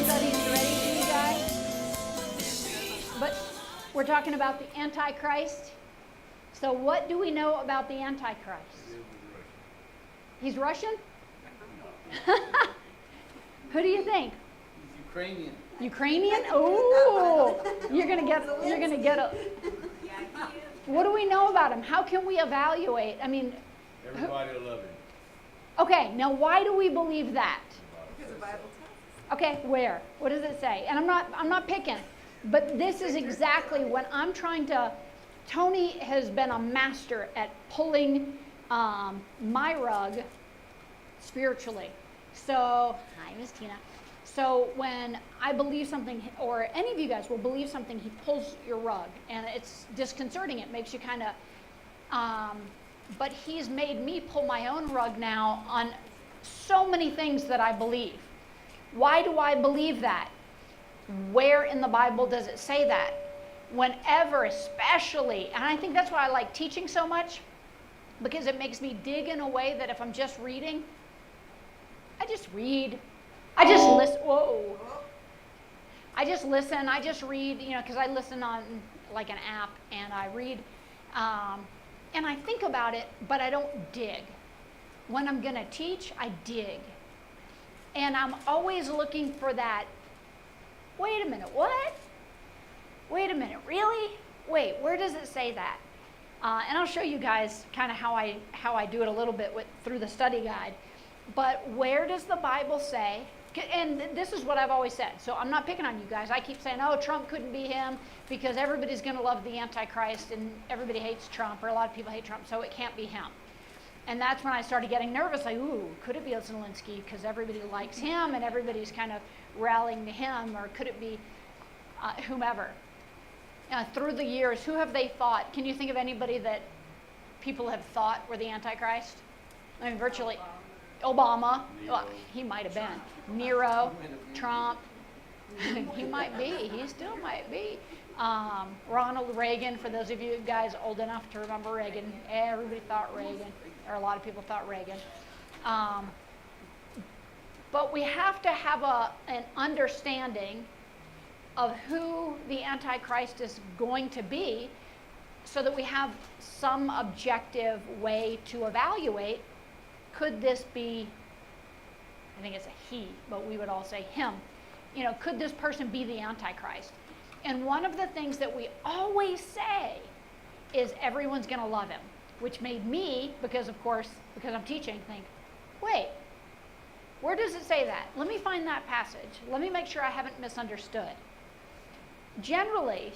study's ready for you guys. But we're talking about the Antichrist. So what do we know about the Antichrist? He's Russian? Who do you think? He's Ukrainian. Ukrainian? Oh, you're gonna get a. What do we know about him? How can we evaluate? I mean, Everybody will love him. okay. Now, why do we believe that? Because the Bible tells us. Okay, where? What does it say? And I'm not picking, but this is exactly when I'm trying to. Tony has been a master at pulling my rug spiritually. So, hi, Miss Tina. So when I believe something, or any of you guys will believe something, he pulls your rug, and it's disconcerting. It makes you kind of. But he's made me pull my own rug now on so many things that I believe. Why do I believe that? Where in the Bible does it say that? Whenever, especially, and I think that's why I like teaching so much, because it makes me dig in a way that if I'm just reading, I just read. I just listen. Whoa. I just listen. I just read, because I listen on like an app, and I read, and I think about it, but I don't dig. When I'm going to teach, I dig. And I'm always looking for that, wait a minute, what? Wait a minute, really? Wait, where does it say that? And I'll show you guys kind of how I do it a little bit through the study guide. But where does the Bible say, and this is what I've always said, so I'm not picking on you guys. I keep saying, oh, Trump couldn't be him because everybody's going to love the Antichrist and everybody hates Trump, or a lot of people hate Trump, so it can't be him. And that's when I started getting nervous, like, ooh, could it be Zelensky because everybody likes him and everybody's kind of rallying to him, or could it be whomever? Through the years, who have they thought? Can you think of anybody that people have thought were the Antichrist? I mean, virtually. Obama. Well, he might have been. Nero. Trump. He might be. He still might be. Ronald Reagan, for those of you guys old enough to remember Reagan. Everybody thought Reagan, or a lot of people thought Reagan. But we have to have an understanding of who the Antichrist is going to be, so that we have some objective way to evaluate, could this be, I think it's a he, but we would all say him, could this person be the Antichrist? And one of the things that we always say is everyone's going to love him, which made me, because I'm teaching, think, wait, where does it say that? Let me find that passage. Let me make sure I haven't misunderstood. Generally,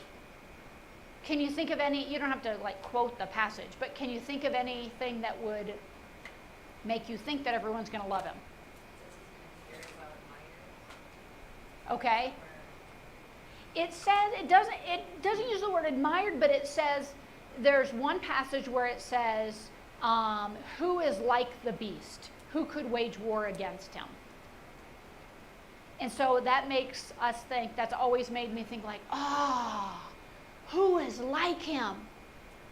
can you think of any, you don't have to quote the passage, but can you think of anything that would make you think that everyone's going to love him? Okay. It says, it doesn't use the word admired, but it says, there's one passage where it says, who is like the beast? Who could wage war against him? And so that makes us think, that's always made me think who is like him?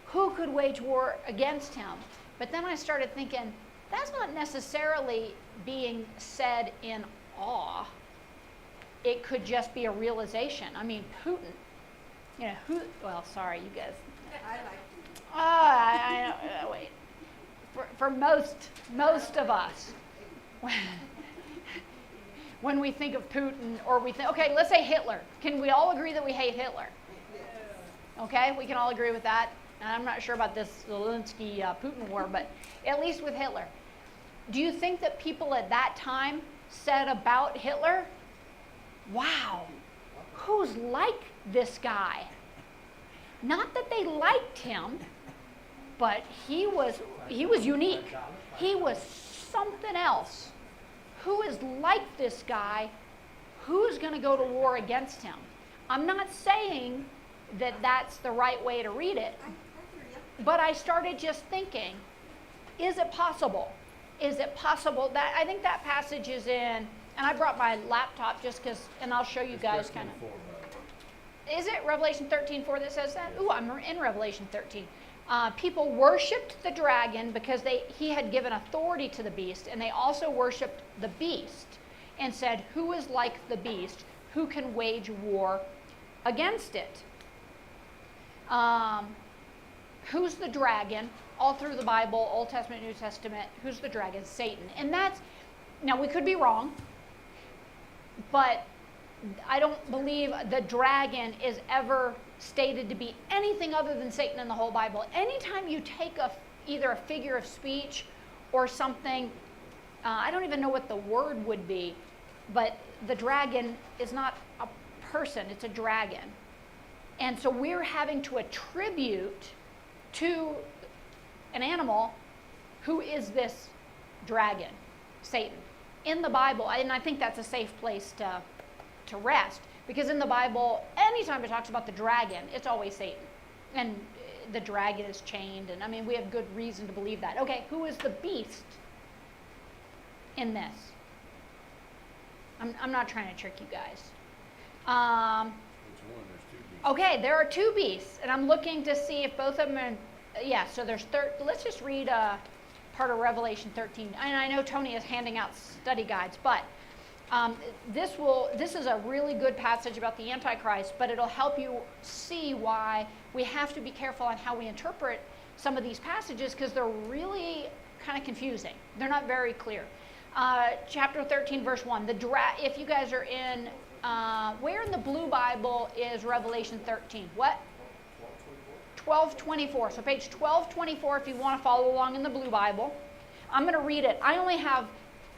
Who could wage war against him? But then I started thinking, that's not necessarily being said in awe. It could just be a realization. I mean, Putin, well, sorry, you guys. I like Putin. Wait. For most of us, when we think of Putin, or we think, okay, let's say Hitler. Can we all agree that we hate Hitler? Okay, we can all agree with that. And I'm not sure about this Zelensky-Putin war, but at least with Hitler. Do you think that people at that time said about Hitler, wow, who's like this guy? Not that they liked him, but he was unique. He was something else. Who is like this guy? Who's going to go to war against him? I'm not saying that that's the right way to read it, but I started just thinking, is it possible? Is it possible that, I think that passage is in, and I brought my laptop just because, and I'll show you guys kind of. Is it Revelation 13:4 that says that? Ooh, I'm in Revelation 13. People worshipped the dragon because he had given authority to the beast, and they also worshipped the beast. and said, who is like the beast? Who can wage war against it? Who's the dragon? All through the Bible, Old Testament, New Testament, who's the dragon? Satan. And that's, now we could be wrong, but I don't believe the dragon is ever stated to be anything other than Satan in the whole Bible. Anytime you take either a figure of speech or something, I don't even know what the word would be, but the dragon is not a person, it's a dragon. And so we're having to attribute to an animal who is this dragon, Satan. In the Bible, and I think that's a safe place to rest, because in the Bible, anytime it talks about the dragon, it's always Satan. And the dragon is chained, and I mean, we have good reason to believe that. Okay, who is the beast in this? I'm not trying to trick you guys. Which one? There's two beasts. Okay, there are two beasts, and I'm looking to see if both of them are, yeah, so there's, let's just read part of Revelation 13. And I know Tony is handing out study guides, but this is a really good passage about the Antichrist, but it'll help you see why we have to be careful on how we interpret some of these passages, because they're really kind of confusing. They're not very clear. Chapter 13, verse 1. If you guys are in, where in the blue Bible is Revelation 13? What? 1224. So page 1224 if you want to follow along in the blue Bible. I'm going to read it. I only have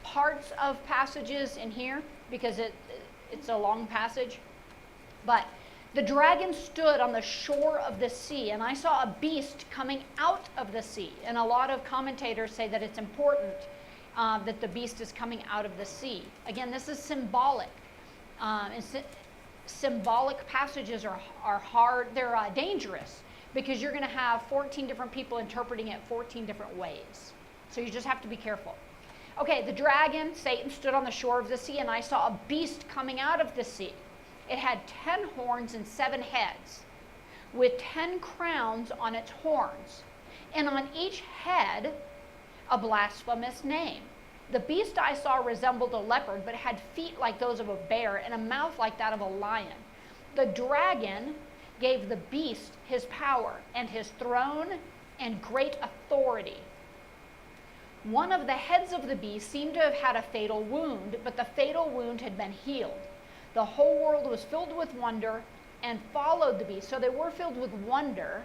parts of passages in here because it's a long passage. But the dragon stood on the shore of the sea, and I saw a beast coming out of the sea. And a lot of commentators say that it's important that the beast is coming out of the sea. Again, this is symbolic. Symbolic passages are hard, they're dangerous, because you're going to have 14 different people interpreting it 14 different ways. So you just have to be careful. Okay, the dragon, Satan, stood on the shore of the sea, and I saw a beast coming out of the sea. It had 10 horns and 7 heads, with 10 crowns on its horns, and on each head a blasphemous name. The beast I saw resembled a leopard, but had feet like those of a bear and a mouth like that of a lion. The dragon gave the beast his power and his throne and great authority. One of the heads of the beast seemed to have had a fatal wound, but the fatal wound had been healed. The whole world was filled with wonder and followed the beast. So they were filled with wonder,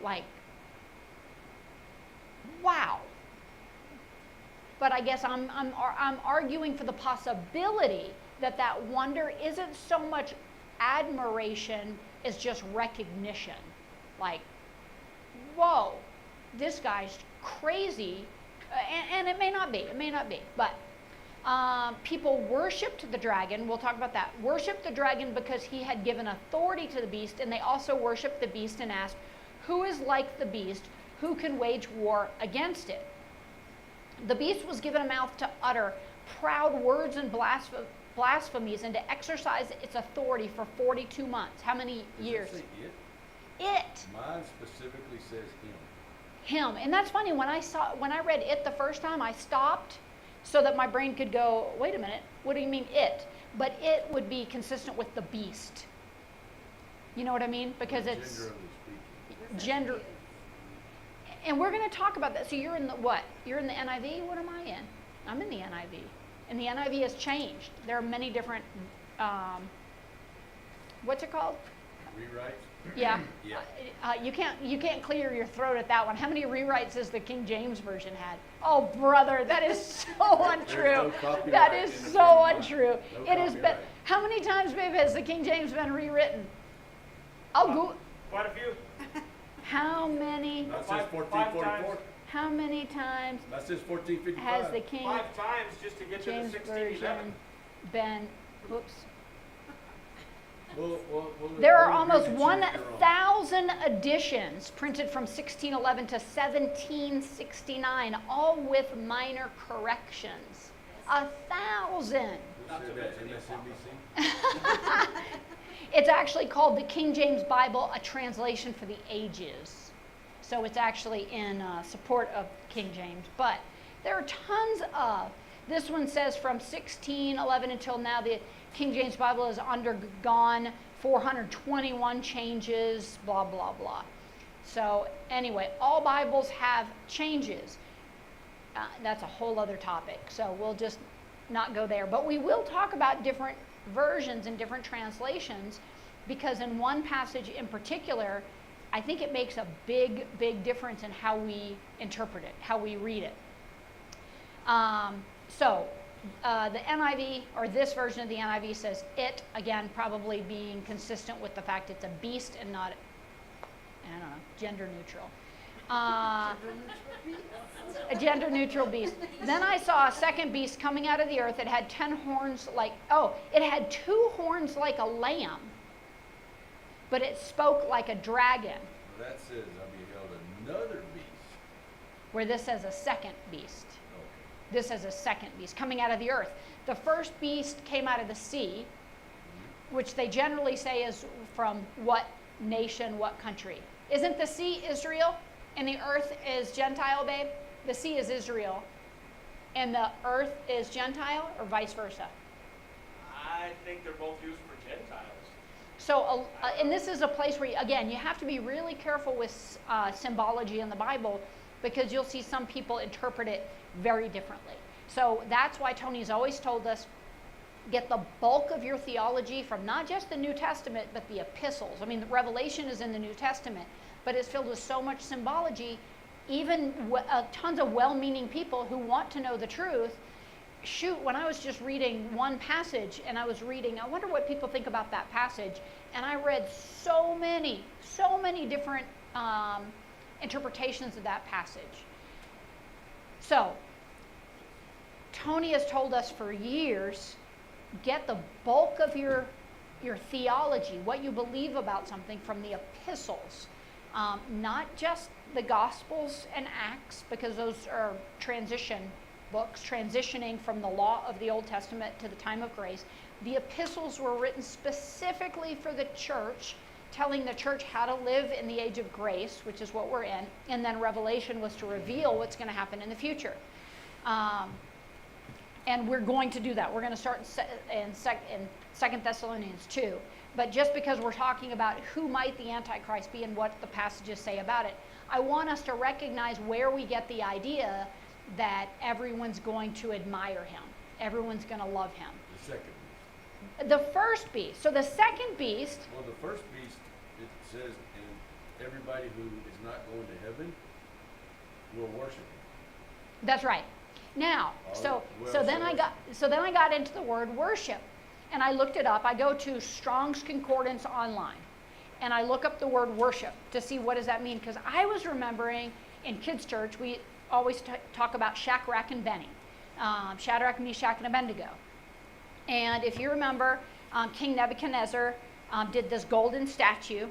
like, wow. But I guess I'm arguing for the possibility that wonder isn't so much admiration as just recognition. Like, whoa, this guy's crazy. And it may not be, but people worshipped the dragon. We'll talk about that. Worshipped the dragon because he had given authority to the beast, and they also worshipped the beast and asked, who is like the beast? Who can wage war against it? The beast was given a mouth to utter proud words and blasphemies, and to exercise its authority for 42 months. How many years? Does it say it? It. Mine specifically says him. Him. And that's funny, when I read it the first time, I stopped so that my brain could go, wait a minute, what do you mean it? But it would be consistent with the beast. You know what I mean? Because it's Generally speaking. gender. And we're going to talk about that. So you're in the what? You're in the NIV? What am I in? I'm in the NIV. And the NIV has changed. There are many different, what's it called? Rewrites? Yeah. Yeah. You can't clear your throat at that one. How many rewrites has the King James Version had? Oh, brother, that is so untrue. No copyright That is in the so King James. untrue. No It has been. copyright. How many times, babe, has the King James been rewritten? I'll go. Quite a few. How many? That says Five 1444. times. How many times That says 1455. has the King 5 times just to get to the James 1611. Version been? Whoops. We'll There are agree almost that you're wrong. 1,000 editions printed from 1611 to 1769, all with minor corrections. 1,000. Who said that? MSNBC? It's actually called the King James Bible, a translation for the ages. So it's actually in support of King James. But there are tons of This one says from 1611 until now, the King James Bible has undergone 421 changes, blah, blah, blah. So anyway, all Bibles have changes. That's a whole other topic, so we'll just not go there. But we will talk about different versions and different translations, because in one passage in particular, I think it makes a big, big difference in how we interpret it, how we read it. The NIV, or this version of the NIV, says it, again, probably being consistent with the fact it's a beast and not, I don't know, gender neutral. A gender neutral beast. Then I saw a second beast coming out of the earth. It had 10 horns it had 2 horns like a lamb, but it spoke like a dragon. Well, that says I beheld another beast. Where this says a second beast. Okay. This is a second beast coming out of the earth. The first beast came out of the sea, which they generally say is from what nation, what country. Isn't the sea Israel and the earth is Gentile, babe? The sea is Israel and the earth is Gentile, or vice versa? I think they're both used for Gentiles. So, and this is a place where, again, you have to be really careful with symbology in the Bible, because you'll see some people interpret it very differently. So that's why Tony's always told us, get the bulk of your theology from not just the New Testament, but the epistles. I mean, the Revelation is in the New Testament, but it's filled with so much symbology. Even tons of well-meaning people who want to know the truth. Shoot, when I was just reading one passage, and I wonder what people think about that passage, and I read so many different interpretations of that passage. So, Tony has told us for years, get the bulk of your theology, what you believe about something, from the epistles, not just the Gospels and Acts, because those are transition books, transitioning from the law of the Old Testament to the time of grace. The epistles were written specifically for the church, telling the church how to live in the age of grace, which is what we're in, and then Revelation was to reveal what's going to happen in the future. And we're going to do that. We're going to start in 2 Thessalonians 2. But just because we're talking about who might the Antichrist be and what the passages say about it, I want us to recognize where we get the idea that everyone's going to admire him. Everyone's going to love him. The second beast. The first beast. So the second beast. Well, the first beast, it says, and everybody who is not going to heaven will worship him. That's right. Now, so then I got into the word worship, and I looked it up. I go to Strong's Concordance online, and I look up the word worship to see what does that mean, because I was remembering in kids' church we always talk about Shadrach and Benny, Shadrach, Meshach, and Abednego. And if you remember, King Nebuchadnezzar did this golden statue,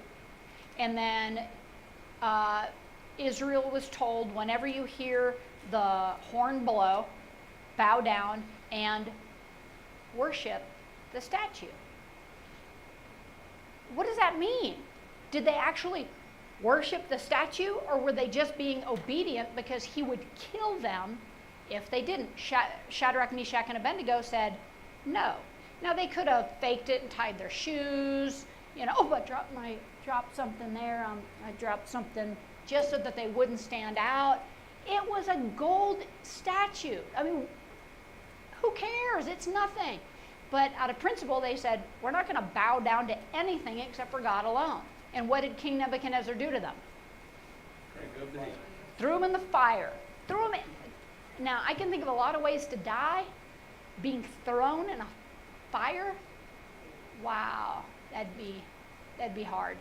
and then Israel was told, whenever you hear the horn blow, bow down and worship the statue. What does that mean? Did they actually worship the statue, or were they just being obedient because he would kill them if they didn't? Shadrach, Meshach, and Abednego said no. Now they could have faked it and tied their shoes, I dropped something there, I dropped something, just so that they wouldn't stand out. It was a gold statue. I mean, who cares? It's nothing. But out of principle, they said, we're not going to bow down to anything except for God alone. And what did King Nebuchadnezzar do to them? Threw them in the fire. Threw them in. Now, I can think of a lot of ways to die. Being thrown in a fire? Wow, that'd be hard.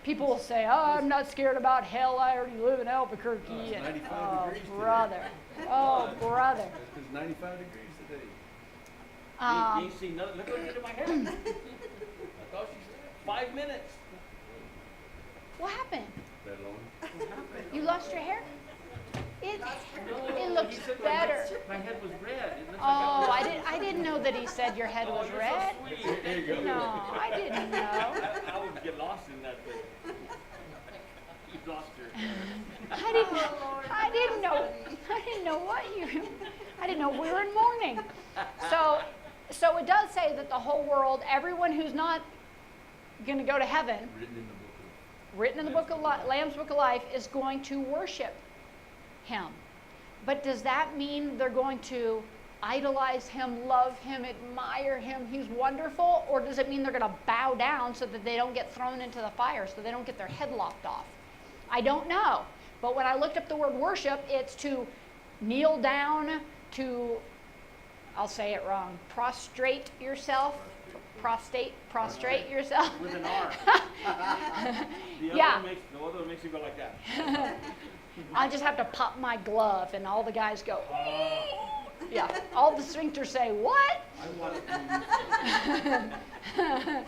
People will say, I'm not scared about hell. I already live in Albuquerque. It's 95 degrees today. Brother. Oh, brother. It's 95 degrees today. You see nothing. Look what I did to my hair. I thought she said 5 minutes. What happened? That long? You lost your hair? It He looks said better. My head was red. It looks Oh, like I didn't know that he said your head was you're red. So sweet. There you go. No, I didn't know. I would get lost in that thing. lost her. I didn't, Oh, Lord, I didn't know, that's I didn't know what you, I didn't know we were in mourning. So it does say that the whole world, everyone who's not going to go to heaven, Written in the book of Lamb's Book of Life, is going to worship him. But does that mean they're going to idolize him, love him, admire him, he's wonderful? Or does it mean they're going to bow down so that they don't get thrown into the fire, so they don't get their head lopped off? I don't know. But when I looked up the word worship, it's to kneel down, to, I'll say it wrong, prostrate yourself. Prostrate yourself. With an R. The Yeah. other one makes you go like that. I just have to pop my glove and all the guys go, yeah. All the sphincters say, what? I want to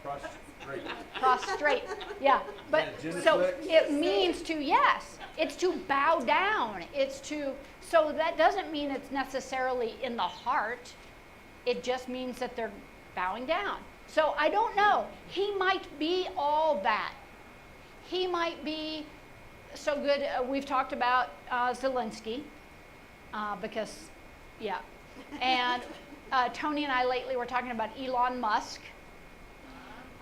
prostrate. Prostrate. Yeah. But Is that so genuflex? it means to, yes, it's to bow down. It's to, so that doesn't mean it's necessarily in the heart. It just means that they're bowing down. So I don't know. He might be all that. He might be so good. We've talked about Zelensky because, yeah. And Tony and I lately were talking about Elon Musk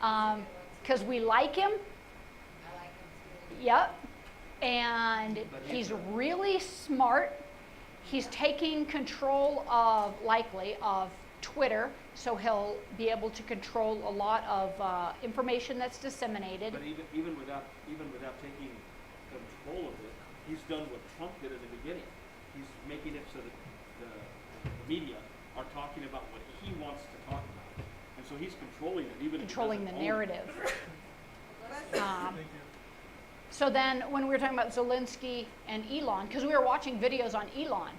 because we like him. I like him too. Yep. And he's really smart. He's taking control of, likely, of Twitter, so he'll be able to control a lot of information that's disseminated. But even without taking control of it, he's done what Trump did in the beginning. He's making it so that the media are talking about what he wants to talk about, and so he's controlling it, even Controlling if the he doesn't own it. narrative. So then when we were talking about Zelensky and Elon, because we were watching videos on Elon,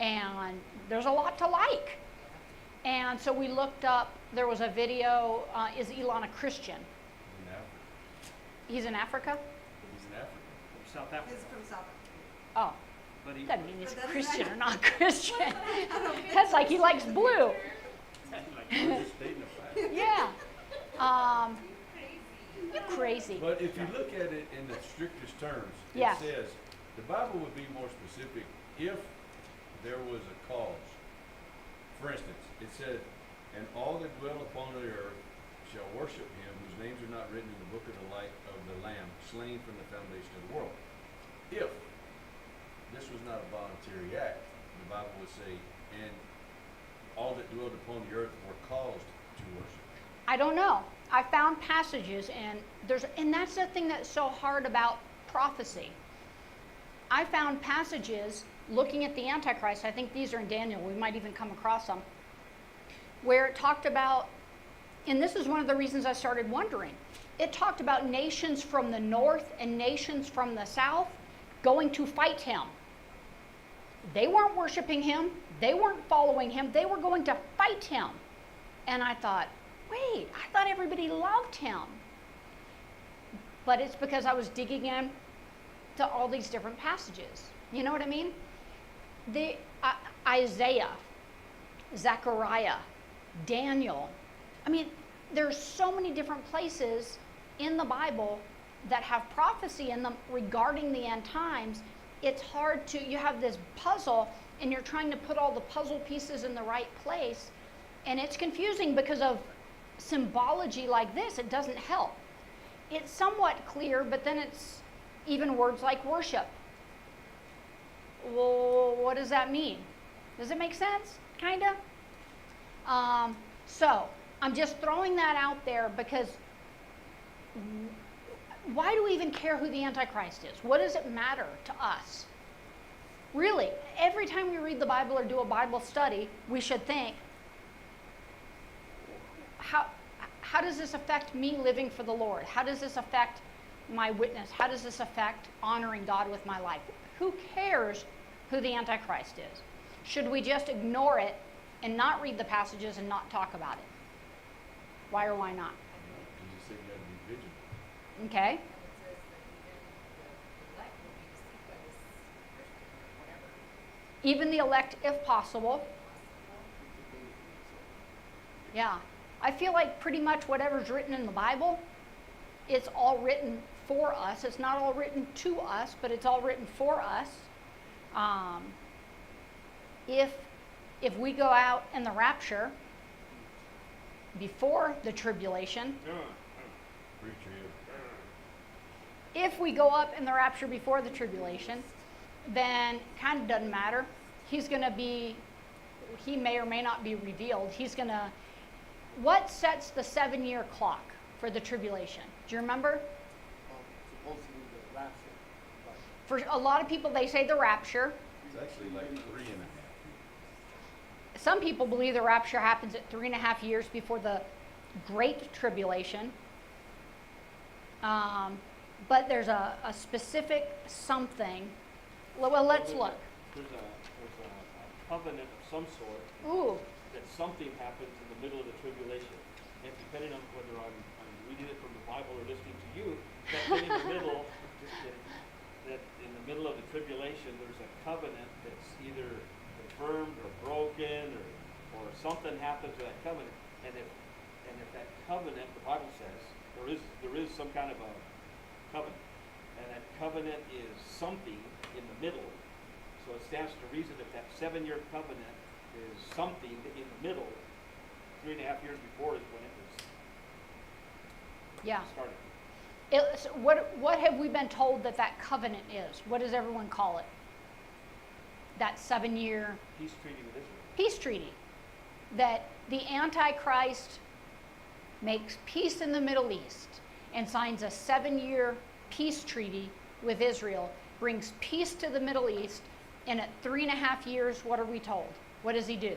and there's a lot to like. And so we looked up, there was a video, is Elon a Christian? He's in Africa. He's in Africa? He's in Africa. From South Africa. He's from South Africa. Oh, But he, doesn't mean he's But that Christian doesn't- or not Christian. That's like he likes blue. We're just stating a fact. Yeah. You're crazy. But if you look at it in the strictest terms, Yes. it says, the Bible would be more specific if there was a cause. For instance, it said, and all that dwell upon the earth shall worship him, whose names are not written in the book of the life of the Lamb, slain from the foundation of the world. If this was not a voluntary act, the Bible would say, and all that dwelled upon the earth were caused to worship. I don't know. I found passages, and that's the thing that's so hard about prophecy. I found passages looking at the Antichrist. I think these are in Daniel. We might even come across them, where it talked about, and this is one of the reasons I started wondering. It talked about nations from the north and nations from the south going to fight him. They weren't worshiping him. They weren't following him. They were going to fight him. And I thought, wait, I thought everybody loved him. But it's because I was digging in to all these different passages. You know what I mean? Isaiah, Zechariah, Daniel. I mean, there's so many different places in the Bible that have prophecy in them regarding the end times. It's hard to, you have this puzzle and you're trying to put all the puzzle pieces in the right place, and it's confusing because of symbology like this. It doesn't help. It's somewhat clear, but then it's even words like worship. Well, what does that mean? Does it make sense? Kinda? So, I'm just throwing that out there because why do we even care who the Antichrist is? What does it matter to us? Really, every time we read the Bible or do a Bible study, we should think, how does this affect me living for the Lord? How does this affect my witness? How does this affect honoring God with my life? Who cares who the Antichrist is? Should we just ignore it and not read the passages and not talk about it? Why or why not? Jesus said you had to be vigilant. Okay? And it says that even the elect will be deceived by this Christian or whatever. Even the elect, if possible. Yeah. I feel like pretty much whatever's written in the Bible it's all written for us. It's not all written to us, but it's all written for us. If we go out in the rapture before the tribulation, Preach it. if we go up in the rapture before the tribulation, then kind of doesn't matter. He may or may not be revealed. What sets the 7-year clock for the tribulation? Do you remember? Supposedly the rapture. For a lot of people, they say the rapture. It's actually like 3.5. Some people believe the rapture happens at 3.5 years before the Great Tribulation. But there's a specific something. Well, let's look. There's a covenant of some sort Ooh, that something happens in the middle of the tribulation. And depending on whether I'm reading it from the Bible or listening to you, that in the middle, just kidding, that in the middle of the tribulation, there's a covenant that's either confirmed or broken or something happens to that covenant. And if that covenant, the Bible says, there is some kind of a covenant. And that covenant is something in the middle. So it stands to reason that that 7-year covenant is something in the middle. 3.5 years before is when it was yeah. started. What have we been told that covenant is? What does everyone call it? That 7-year Peace treaty with Israel. peace treaty. That the Antichrist makes peace in the Middle East and signs a 7-year peace treaty with Israel, brings peace to the Middle East, and at 3.5 years, what are we told? What does he do?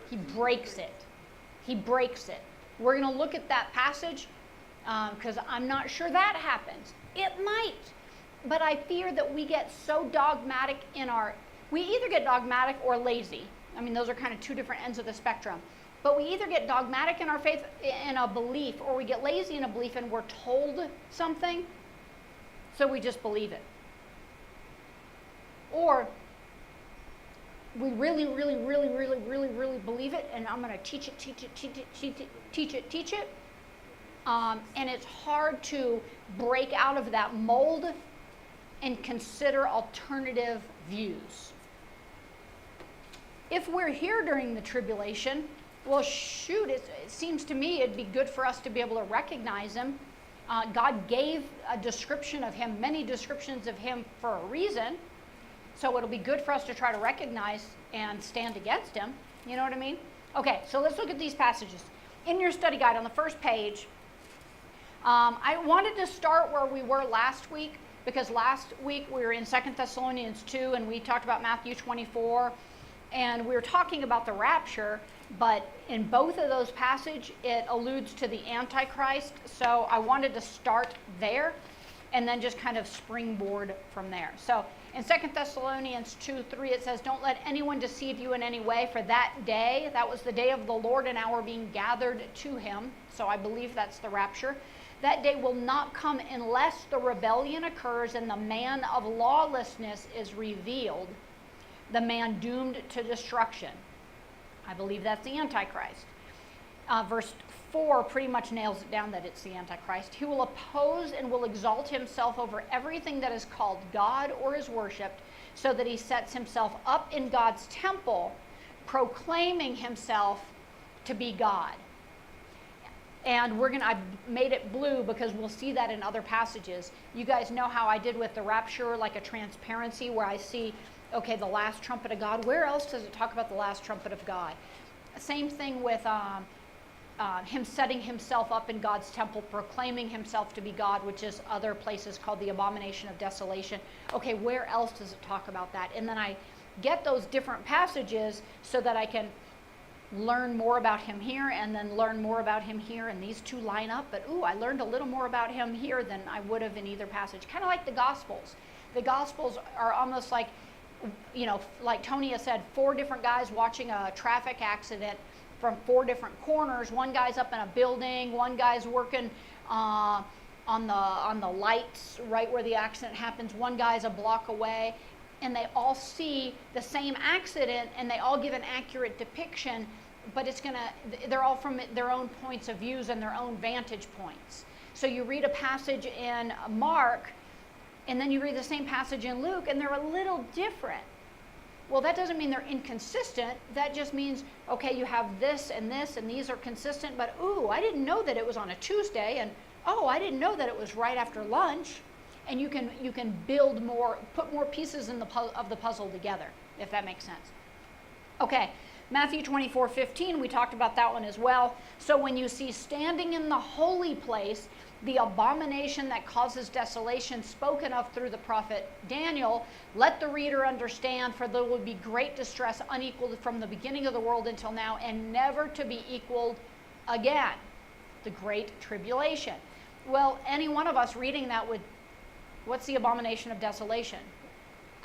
He breaks it. He breaks it. We're going to look at that passage because I'm not sure that happens. It might. But I fear that we get so dogmatic we either get dogmatic or lazy. I mean, those are kind of two different ends of the spectrum. But we either get dogmatic in our faith, in a belief, or we get lazy in a belief and we're told something, so we just believe it. Or we really, really, really, really, really, really believe it, and I'm going to teach it. And it's hard to break out of that mold and consider alternative views. If we're here during the tribulation, well, shoot, it seems to me it'd be good for us to be able to recognize him. God gave a description of him, many descriptions of him for a reason. So it'll be good for us to try to recognize and stand against him. You know what I mean? Okay, so let's look at these passages. In your study guide on the first page, I wanted to start where we were last week, because last week we were in 2 Thessalonians 2 and we talked about Matthew 24, and we were talking about the rapture, but in both of those passages it alludes to the Antichrist, so I wanted to start there and then just kind of springboard from there. So in 2 Thessalonians 2:3 it says, "Don't let anyone deceive you in any way, for that day," that was the day of the Lord and our being gathered to him, so I believe that's the rapture, "that day will not come unless the rebellion occurs and the man of lawlessness is revealed, the man doomed to destruction." I believe that's the Antichrist. Verse 4 pretty much nails it down that it's the Antichrist. "He will oppose and will exalt himself over everything that is called God or is worshipped, so that he sets himself up in God's temple, proclaiming himself to be God." And I made it blue because we'll see that in other passages. You guys know how I did with the rapture, like a transparency where I see, okay, the last trumpet of God. Where else does it talk about the last trumpet of God? Same thing with him setting himself up in God's temple, proclaiming himself to be God, which is other places called the Abomination of Desolation. Okay, where else does it talk about that? And then I get those different passages so that I can learn more about him here and then learn more about him here, and these two line up, but I learned a little more about him here than I would have in either passage. Kind of like the Gospels. The Gospels are almost like, like Tony has said, 4 different guys watching a traffic accident from 4 different corners. One guy's up in a building, one guy's working on the lights right where the accident happens, one guy's a block away, and they all see the same accident and they all give an accurate depiction, but they're all from their own points of views and their own vantage points. So you read a passage in Mark, and then you read the same passage in Luke, and they're a little different. Well, that doesn't mean they're inconsistent. That just means, okay, you have this, and these are consistent, but ooh, I didn't know that it was on a Tuesday, and oh, I didn't know that it was right after lunch. And you can build more, put more pieces in of the puzzle together, if that makes sense. Okay, Matthew 24:15, we talked about that one as well. So when you see standing in the holy place, the abomination that causes desolation spoken of through the prophet Daniel, let the reader understand, for there will be great distress unequaled from the beginning of the world until now, and never to be equaled again. The great tribulation. Well, any one of us reading that would, what's the abomination of desolation?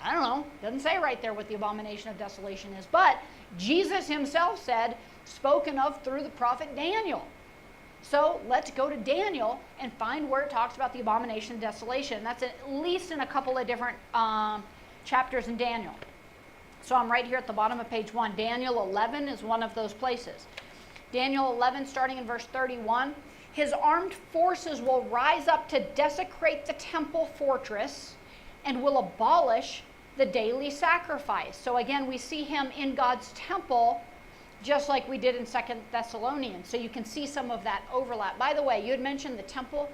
I don't know. Doesn't say right there what the abomination of desolation is. But Jesus himself said, spoken of through the prophet Daniel. So let's go to Daniel and find where it talks about the abomination of desolation. That's at least in a couple of different chapters in Daniel. So I'm right here at the bottom of page 1. Daniel 11 is one of those places. Daniel 11, starting in verse 31. His armed forces will rise up to desecrate the temple fortress and will abolish the daily sacrifice. So again, we see him in God's temple, just like we did in 2 Thessalonians. So you can see some of that overlap. By the way, you had mentioned the temple.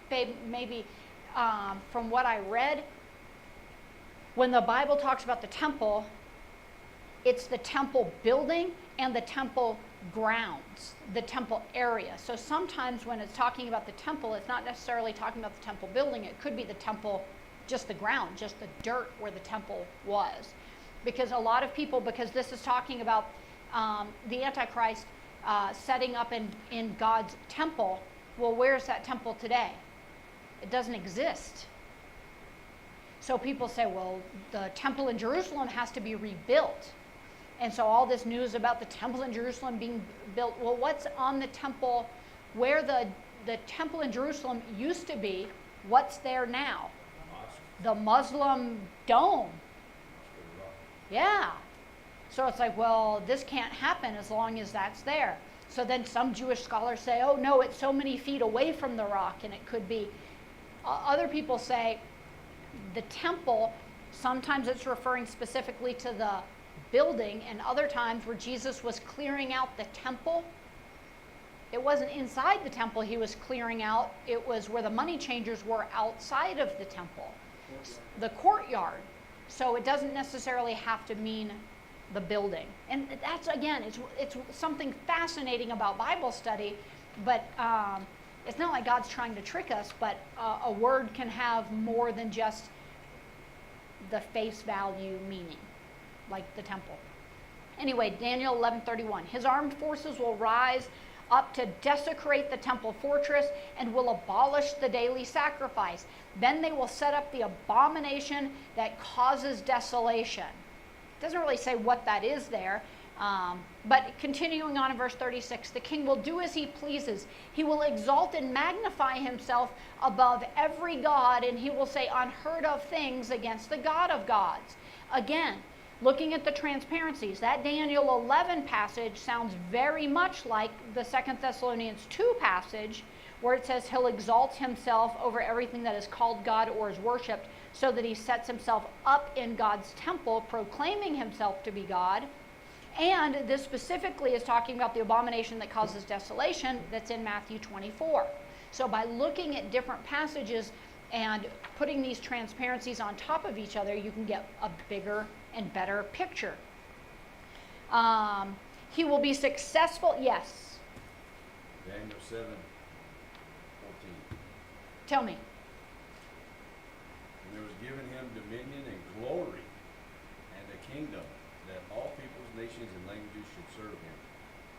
Babe, maybe from what I read, when the Bible talks about the temple, it's the temple building and the temple grounds, the temple area. So sometimes when it's talking about the temple, it's not necessarily talking about the temple building. It could be the temple, just the ground, just the dirt where the temple was. Because a lot of people, because this is talking about the Antichrist setting up in God's temple, well, where's that temple today? It doesn't exist. So people say, well, the temple in Jerusalem has to be rebuilt. And so all this news about the temple in Jerusalem being built, well, what's on the temple, where the temple in Jerusalem used to be, what's there now? The Muslim dome. Yeah. So it's like, well, this can't happen as long as that's there. So then some Jewish scholars say, oh, no, it's so many feet away from the rock, and it could be. Other people say the temple, sometimes it's referring specifically to the building, and other times where Jesus was clearing out the temple, it wasn't inside the temple he was clearing out, it was where the money changers were outside of the temple, the courtyard. So it doesn't necessarily have to mean the building. And that's, again, it's something fascinating about Bible study, but it's not like God's trying to trick us, but a word can have more than just the face value meaning, like the temple. Anyway, Daniel 11:31. His armed forces will rise up to desecrate the temple fortress and will abolish the daily sacrifice. Then they will set up the abomination that causes desolation. It doesn't really say what that is there. But continuing on in verse 36, the king will do as he pleases. He will exalt and magnify himself above every god, and he will say unheard of things against the God of gods. Again, looking at the transparencies, that Daniel 11 passage sounds very much like the 2 Thessalonians 2 passage, where it says he'll exalt himself over everything that is called God or is worshipped, so that he sets himself up in God's temple, proclaiming himself to be God. And this specifically is talking about the abomination that causes desolation that's in Matthew 24. So by looking at different passages and putting these transparencies on top of each other, you can get a bigger and better picture. He will be successful. Yes. Daniel 7:14. Tell me. And there was given him dominion and glory and a kingdom, that all peoples, nations, and languages should serve him.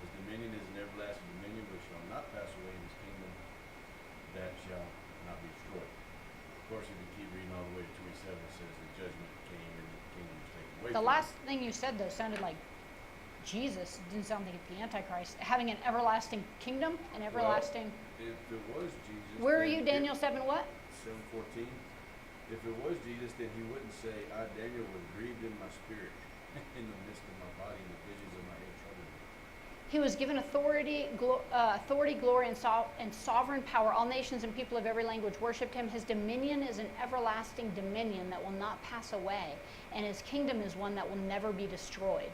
His dominion is an everlasting dominion which shall not pass away, in his kingdom that shall not be destroyed. Of course, if you keep reading all the way to 27, it says the judgment came and the kingdom was taken away The from last thing you said, though, sounded like Jesus. It didn't sound like the Antichrist. Having an everlasting kingdom, an everlasting... If it was Jesus... Where are then you, Daniel 7 what? 7:14. If it was Jesus, then he wouldn't say, I, Daniel, was grieved in my spirit, in the midst of my body, and the visions of my head troubled me. He was given authority, glory, and sovereign power. All nations and people of every language worshipped him. His dominion is an everlasting dominion that will not pass away, and his kingdom is one that will never be destroyed.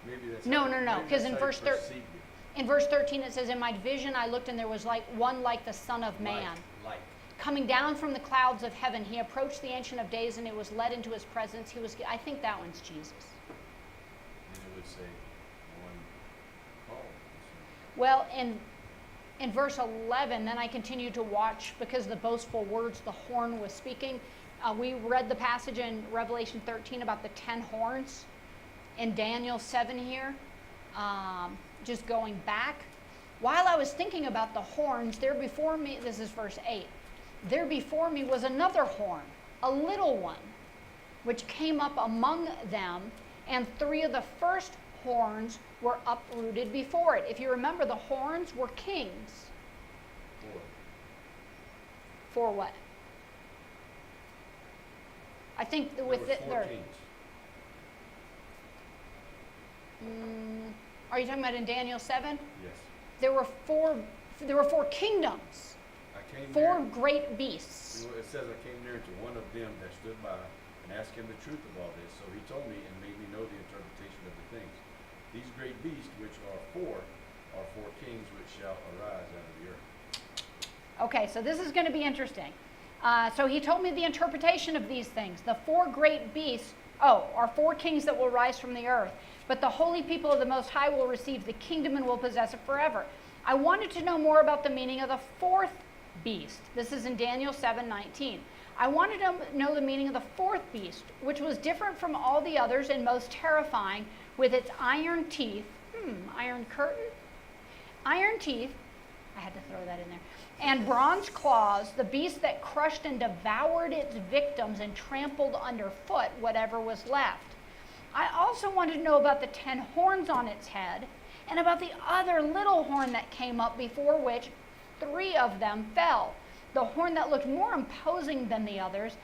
Maybe that's No, how- no, no, maybe 'cause that's in how you verse perceived it. In verse 13 it says, in my vision I looked, and there was one like the Son of Man. Like. Coming down from the clouds of heaven, he approached the Ancient of Days, and it was led into his presence. I think that one's Jesus. Then it would say, one called. Well, in verse 11, then I continued to watch because the boastful words the horn was speaking. We read the passage in Revelation 13 about the 10 horns. In Daniel 7 here, just going back. While I was thinking about the horns, there before me, this is verse 8, there before me was another horn, a little one, which came up among them, and 3 of the first horns were uprooted before it. If you remember, the horns were kings. Four. For what? I think with There it, were 4 kings. Are you talking about in Daniel 7? Yes. There were four kingdoms, I came 4 near, great beasts. it says I came near to one of them that stood by and asked him the truth of all this. So he told me and made me know the interpretation of the things. These great beasts, which are 4 kings which shall arise out of the earth. Okay, so this is going to be interesting. So he told me the interpretation of these things. The 4 great beasts, are 4 kings that will rise from the earth. But the holy people of the Most High will receive the kingdom and will possess it forever. I wanted to know more about the meaning of the 4th beast. This is in Daniel 7:19. I wanted to know the meaning of the 4th beast, which was different from all the others and most terrifying, with its iron teeth. Iron curtain? Iron teeth. I had to throw that in there. And bronze claws, the beast that crushed and devoured its victims and trampled underfoot whatever was left. I also wanted to know about the 10 horns on its head, and about the other little horn that came up, before which 3 of them fell. The horn that looked more imposing than the others,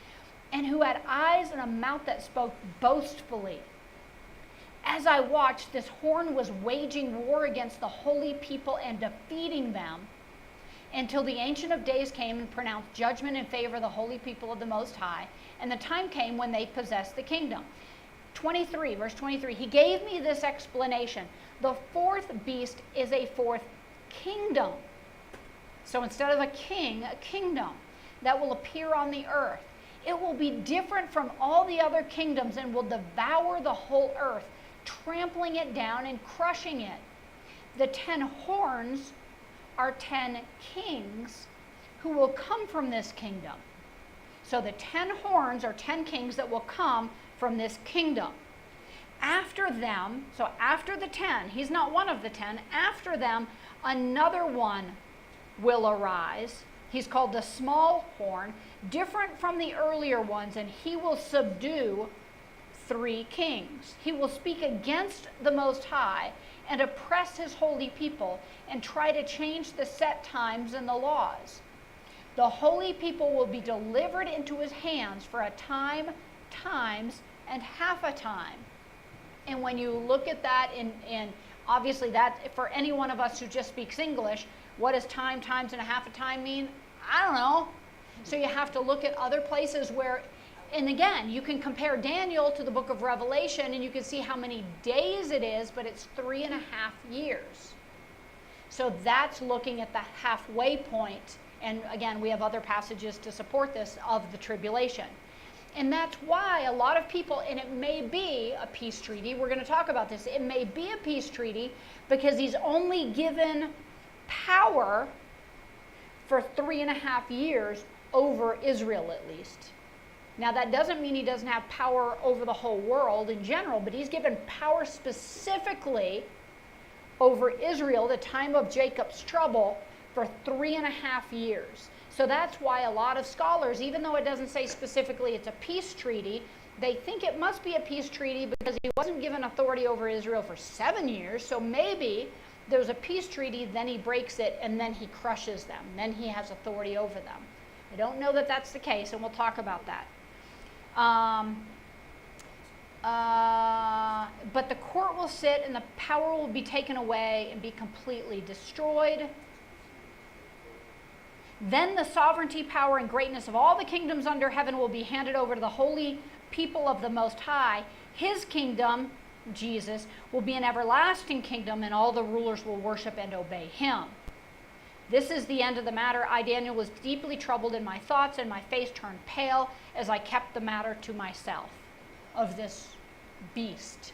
and who had eyes and a mouth that spoke boastfully. As I watched, this horn was waging war against the holy people and defeating them, until the Ancient of Days came and pronounced judgment in favor of the holy people of the Most High, and the time came when they possessed the kingdom. 23, verse 23, he gave me this explanation. The 4th beast is a 4th kingdom. So instead of a king, a kingdom that will appear on the earth. It will be different from all the other kingdoms and will devour the whole earth, trampling it down and crushing it. The 10 horns are 10 kings who will come from this kingdom. So the 10 horns are 10 kings that will come from this kingdom. After them, so after the 10, he's not one of the 10, after them, another one will arise. He's called the small horn, different from the earlier ones, and he will subdue 3 kings. He will speak against the Most High and oppress his holy people and try to change the set times and the laws. The holy people will be delivered into his hands for a time, times, and half a time. And when you look at that in obviously that, for any one of us who just speaks English, what does time, times, and a half a time mean? I don't know. So you have to look at other places where, and again, you can compare Daniel to the book of Revelation and you can see how many days it is, but it's 3.5 years. So that's looking at the halfway point. And again, we have other passages to support this of the tribulation. And that's why a lot of people, and it may be a peace treaty, we're going to talk about this, it may be a peace treaty because he's only given power for 3.5 years over Israel at least. Now that doesn't mean he doesn't have power over the whole world in general, but he's given power specifically over Israel, the time of Jacob's trouble, for 3.5 years. So that's why a lot of scholars, even though it doesn't say specifically it's a peace treaty, they think it must be a peace treaty because he wasn't given authority over Israel for 7 years. So maybe there's a peace treaty, then he breaks it, and then he crushes them. Then he has authority over them. I don't know that that's the case, and we'll talk about that. But the court will sit and the power will be taken away and be completely destroyed. Then the sovereignty, power, and greatness of all the kingdoms under heaven will be handed over to the holy people of the Most High. His kingdom, Jesus, will be an everlasting kingdom, and all the rulers will worship and obey him. This is the end of the matter. I, Daniel, was deeply troubled in my thoughts, and my face turned pale as I kept the matter to myself of this beast.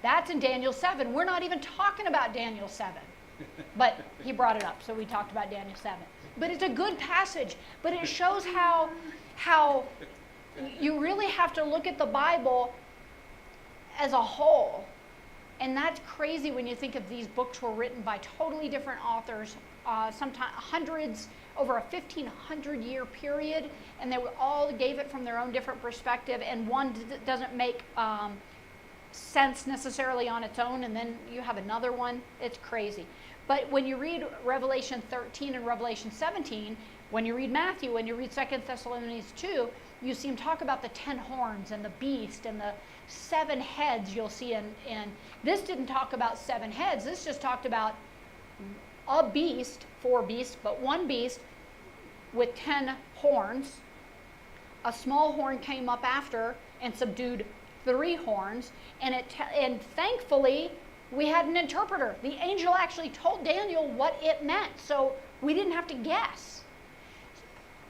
That's in Daniel 7. We're not even talking about Daniel 7. But he brought it up, so we talked about Daniel 7. But it's a good passage. But it shows how you really have to look at the Bible as a whole. And that's crazy when you think of these books were written by totally different authors, sometimes hundreds, over a 1,500-year period, and they all gave it from their own different perspective, and one doesn't make sense necessarily on its own, and then you have another one. It's crazy. But when you read Revelation 13 and Revelation 17, when you read Matthew, when you read 2 Thessalonians 2, you see him talk about the 10 horns and the beast and the 7 heads you'll see in this didn't talk about 7 heads. This just talked about a beast, 4 beasts, but one beast with 10 horns. A small horn came up after and subdued 3 horns, and thankfully we had an interpreter. The angel actually told Daniel what it meant, so we didn't have to guess.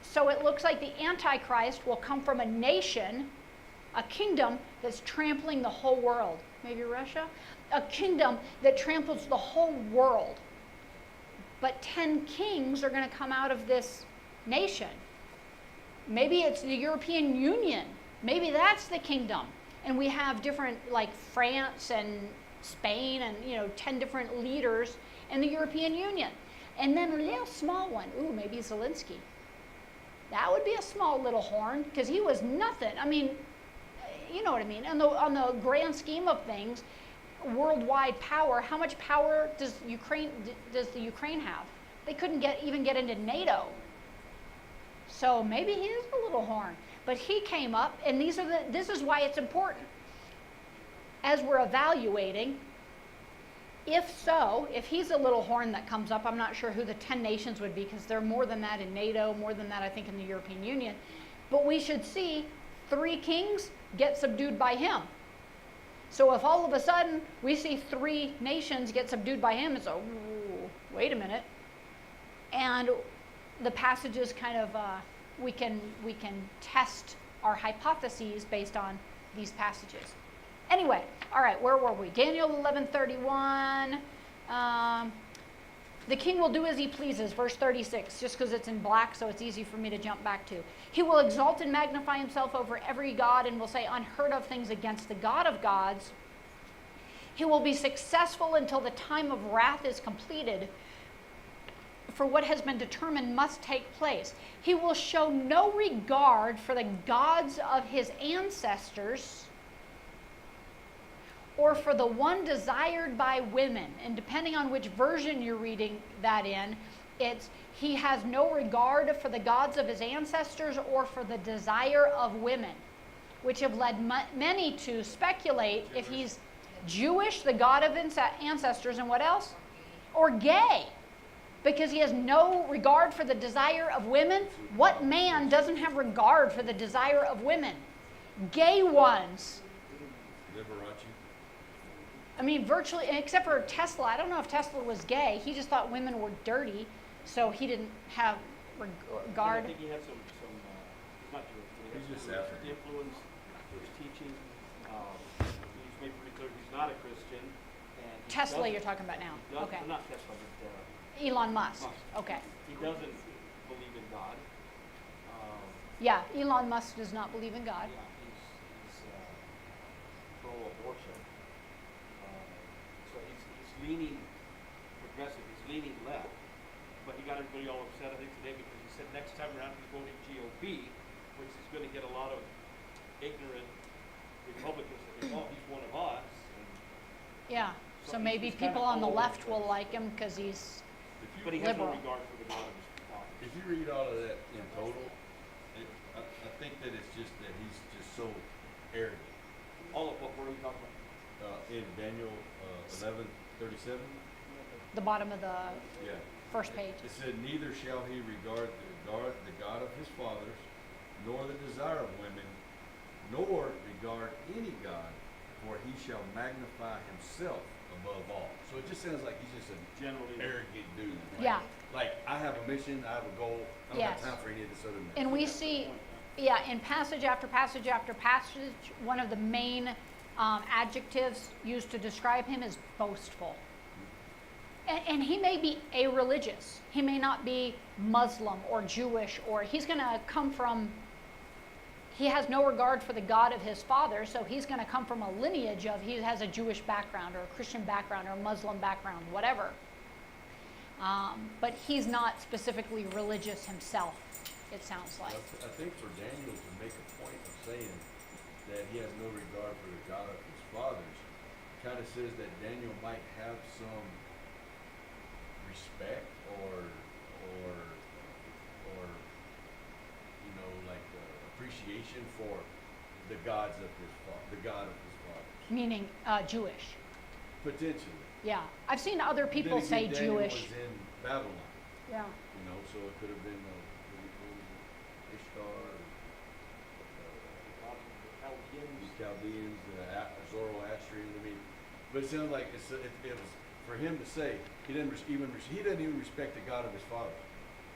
So it looks like the Antichrist will come from a nation, a kingdom that's trampling the whole world. Maybe Russia? A kingdom that tramples the whole world. But 10 kings are going to come out of this nation. Maybe it's the European Union. Maybe that's the kingdom. And we have different, like France and Spain and, 10 different leaders in the European Union. And then a little small one. Ooh, maybe Zelensky. That would be a small little horn, because he was nothing. I mean, you know what I mean. On the grand scheme of things, worldwide power, how much power does the Ukraine have? They couldn't even get into NATO. So maybe he is a little horn. But he came up, and this is why it's important. As we're evaluating, if he's a little horn that comes up, I'm not sure who the 10 nations would be, because there are more than that in NATO, more than that I think in the European Union. But we should see 3 kings get subdued by him. So if all of a sudden we see 3 nations get subdued by him, it's wait a minute. And the passages kind of, we can test our hypotheses based on these passages. Anyway, all right, where were we? Daniel 11:31. The king will do as he pleases, verse 36, just because it's in black, so it's easy for me to jump back to. He will exalt and magnify himself over every god and will say unheard of things against the God of gods. He will be successful until the time of wrath is completed, for what has been determined must take place. He will show no regard for the gods of his ancestors or for the one desired by women. And depending on which version you're reading that in, it's he has no regard for the gods of his ancestors or for the desire of women, which have led many to speculate if he's Jewish, the god of ancestors, and what else? Or gay, because he has no regard for the desire of women. What man doesn't have regard for the desire of women? Gay ones. Liberace. I mean, virtually, except for Tesla. I don't know if Tesla was gay. He just thought women were dirty, so he didn't have regard. I think he had some he's not Jewish, but he He's had just some African. influence with his teaching. He's made pretty clear he's not a Christian. And he Tesla doesn't- you're talking about now. he does- Okay. Not Tesla, but Elon Musk. Musk. Okay. he doesn't believe in God. Yeah, Elon Musk does not believe in God. Yeah, he's pro-abortion. So he's leaning progressive. He's leaning left. But he got everybody all upset, I think, today because he said next time around he's voting GOP, which is going to get a lot of ignorant Republicans that think, oh, he's one of us. And Yeah. So So maybe he's kinda people on the all over the left will place. like him because he's If but you, he has Liberal. no regard for the God of his father. if you read all of that in total, I think that it's just that he's just so arrogant. where are you talking about? In Daniel 11:37. The bottom of the Yeah. first page. It said, neither shall he regard the God of his fathers, nor the desire of women, nor regard any God, for he shall magnify himself above all. So it just sounds like he's just an Generally. arrogant dude. Like, Yeah. Like, I have a mission, I have a goal, I don't Yes. have time for any of this other mess. And we see, yeah, in passage after passage after passage, one of the main adjectives used to describe him is boastful. And he may be a-religious. He may not be Muslim or Jewish, or he's going to come from, he has no regard for the God of his father, so he's going to come from a lineage of, he has a Jewish background or a Christian background or a Muslim background, whatever. But he's not specifically religious himself, it sounds like. I think for Daniel to make a point of saying that he has no regard for the God of his fathers, kind of says that Daniel might have some respect or like appreciation for the gods of the God of his fathers. Meaning Jewish. Potentially. Yeah. I've seen other people Then say again, Daniel Jewish. was in Babylon, Yeah. so it could have been Ishtar, the Chaldeans, the Zoroastrians. I mean, but it sounds like it was for him to say he doesn't even respect the God of his fathers.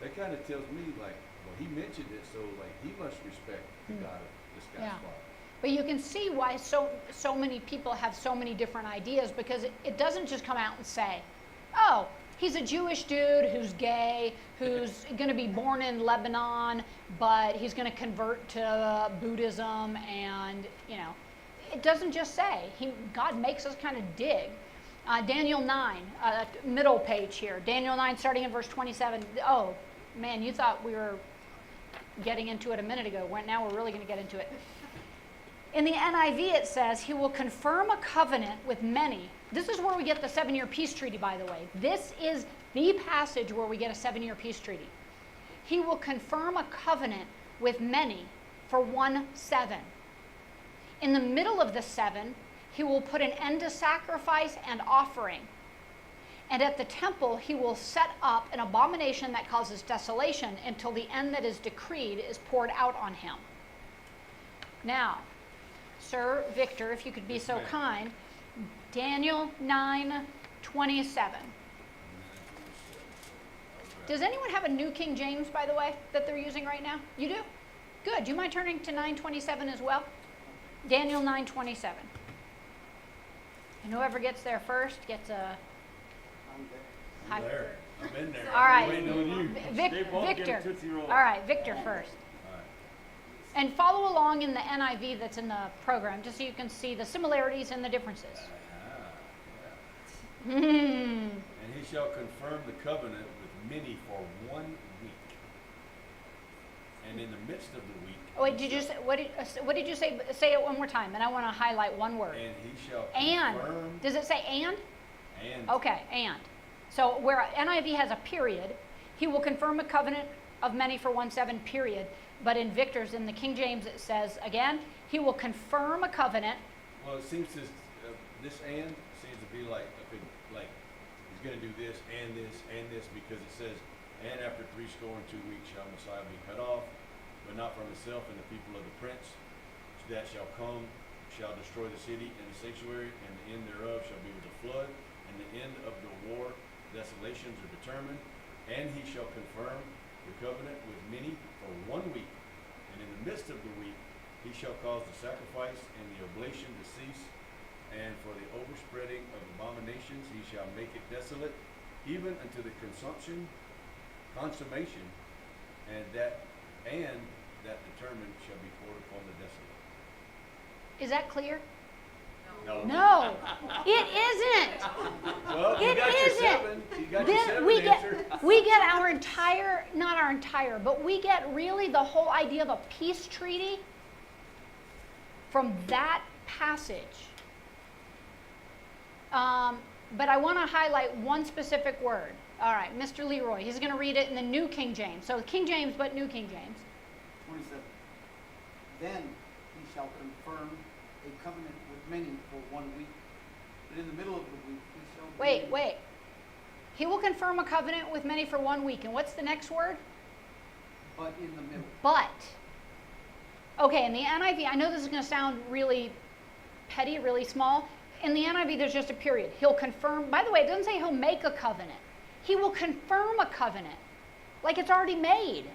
That kind of tells me like, well, he mentioned it, so like he must respect the God of this guy's Yeah. father. But you can see why so many people have so many different ideas, because it doesn't just come out and say, oh, he's a Jewish dude who's gay, who's going to be born in Lebanon, but he's going to convert to Buddhism, and, it doesn't just say. God makes us kind of dig. Daniel 9, middle page here. Daniel 9, starting in verse 27. Oh, man, you thought we were getting into it a minute ago. Now we're really going to get into it. In the NIV, it says, he will confirm a covenant with many. This is where we get the 7-year peace treaty, by the way. This is the passage where we get a 7-year peace treaty. He will confirm a covenant with many for 1/7. In the middle of the 7, he will put an end to sacrifice and offering. And at the temple, he will set up an abomination that causes desolation until the end that is decreed is poured out on him. Now, Sir Victor, if you could be Yes, so ma'am. kind, Daniel 9:27. Does anyone have a New King James, by the way, that they're using right now? You do? Good. Do you mind turning to 9:27 as well? Daniel 9:27. And whoever gets there first gets a I'm there. high. I'm there. I'm in there. All right. I'm waiting on you. They both get a Victor. Tootsie Roll. All right, Victor first. All right. And follow along in the NIV that's in the program, just so you can see the similarities and the differences. Yeah. Hmm. And he shall confirm the covenant with many for 1 week. And in the midst of the week. Oh, wait, did you say, what did you say? Say it one more time, and I want to highlight one word. And he shall And. confirm. Does it say and? And. Okay, and. So where NIV has a period, he will confirm a covenant of many for 1/7 period. But in Victor's, in the King James, it says, again, he will confirm a covenant. Well, it seems to, this and seems to be like he's going to do this, and because it says, and after 80 weeks shall Messiah be cut off, but not from himself and the people of the prince that shall come, shall destroy the city and the sanctuary, and the end thereof shall be with the flood, and the end of the war, desolations are determined, and he shall confirm the covenant with many for 1 week, and in the midst of the week he shall cause the sacrifice and the oblation to cease, and for the overspreading of abominations he shall make it desolate, even unto the consummation, and that determined shall be poured upon the desolate. Is that clear? No. No, it isn't. Well, you It got your isn't. 7. You got your Then 7 we answer. get our entire, not our entire, but we get really the whole idea of a peace treaty from that passage. But I want to highlight one specific word. All right, Mr. Leroy, he's going to read it in the New King James. So King James, but New King James. 27. Then he shall confirm a covenant with many for 1 week. But in the middle of the week, he shall Wait, bring- wait. He will confirm a covenant with many for 1 week. And what's the next word? But in the middle. But. Okay, in the NIV, I know this is going to sound really petty, really small. In the NIV, there's just a period. He'll confirm. By the way, it doesn't say he'll make a covenant. He will confirm a covenant, like it's already made.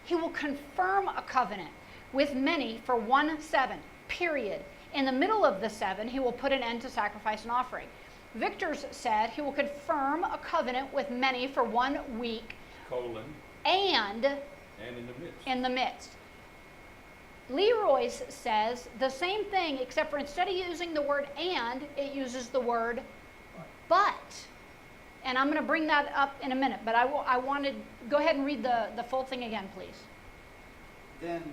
He will confirm a covenant with many for 1/7, period. In the middle of the 7, he will put an end to sacrifice and offering. Victor's said he will confirm a covenant with many for 1 week colon, and and in the midst. in the midst. Leroy's says the same thing, except for instead of using the word and, it uses the word but. And I'm going to bring that up in a minute, but I wanted, go ahead and read the full thing again, please. Then,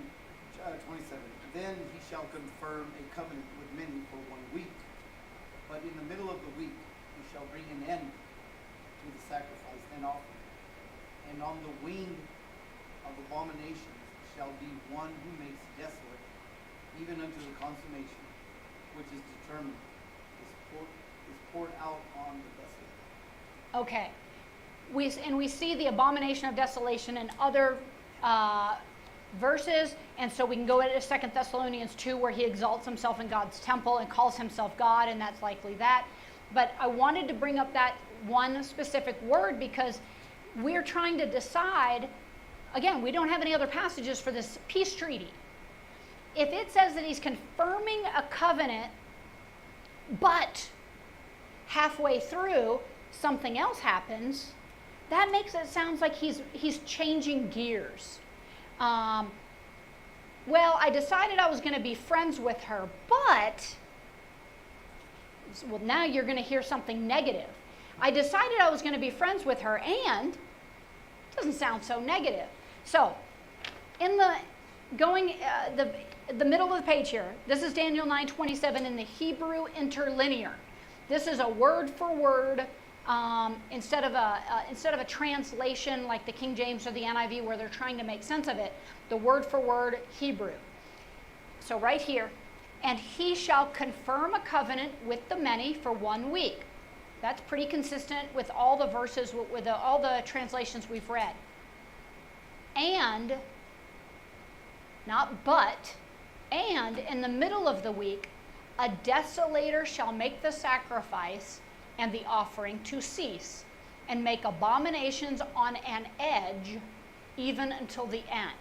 27, then he shall confirm a covenant with many for 1 week. But in the middle of the week, he shall bring an end to the sacrifice and offering. And on the wing of abominations shall be one who makes desolate, even unto the consummation, which is determined, is poured out on the desolate. Okay. We see the abomination of desolation in other verses, and so we can go into 2 Thessalonians 2 where he exalts himself in God's temple and calls himself God, and that's likely that. But I wanted to bring up that one specific word because we're trying to decide, again, we don't have any other passages for this peace treaty. If it says that he's confirming a covenant, but halfway through something else happens, that makes it sound like he's changing gears. Well, I decided I was going to be friends with her, but, well, now you're going to hear something negative. I decided I was going to be friends with her, and it doesn't sound so negative. So, in the middle of the page here, this is Daniel 9:27 in the Hebrew interlinear. This is a word for word. Instead of a translation like the King James or the NIV where they're trying to make sense of it, the word for word Hebrew. So right here, and he shall confirm a covenant with the many for 1 week. That's pretty consistent with all the verses, with all the translations we've read. And, not but, and in the middle of the week, a desolator shall make the sacrifice and the offering to cease, and make abominations on an edge, even until the end.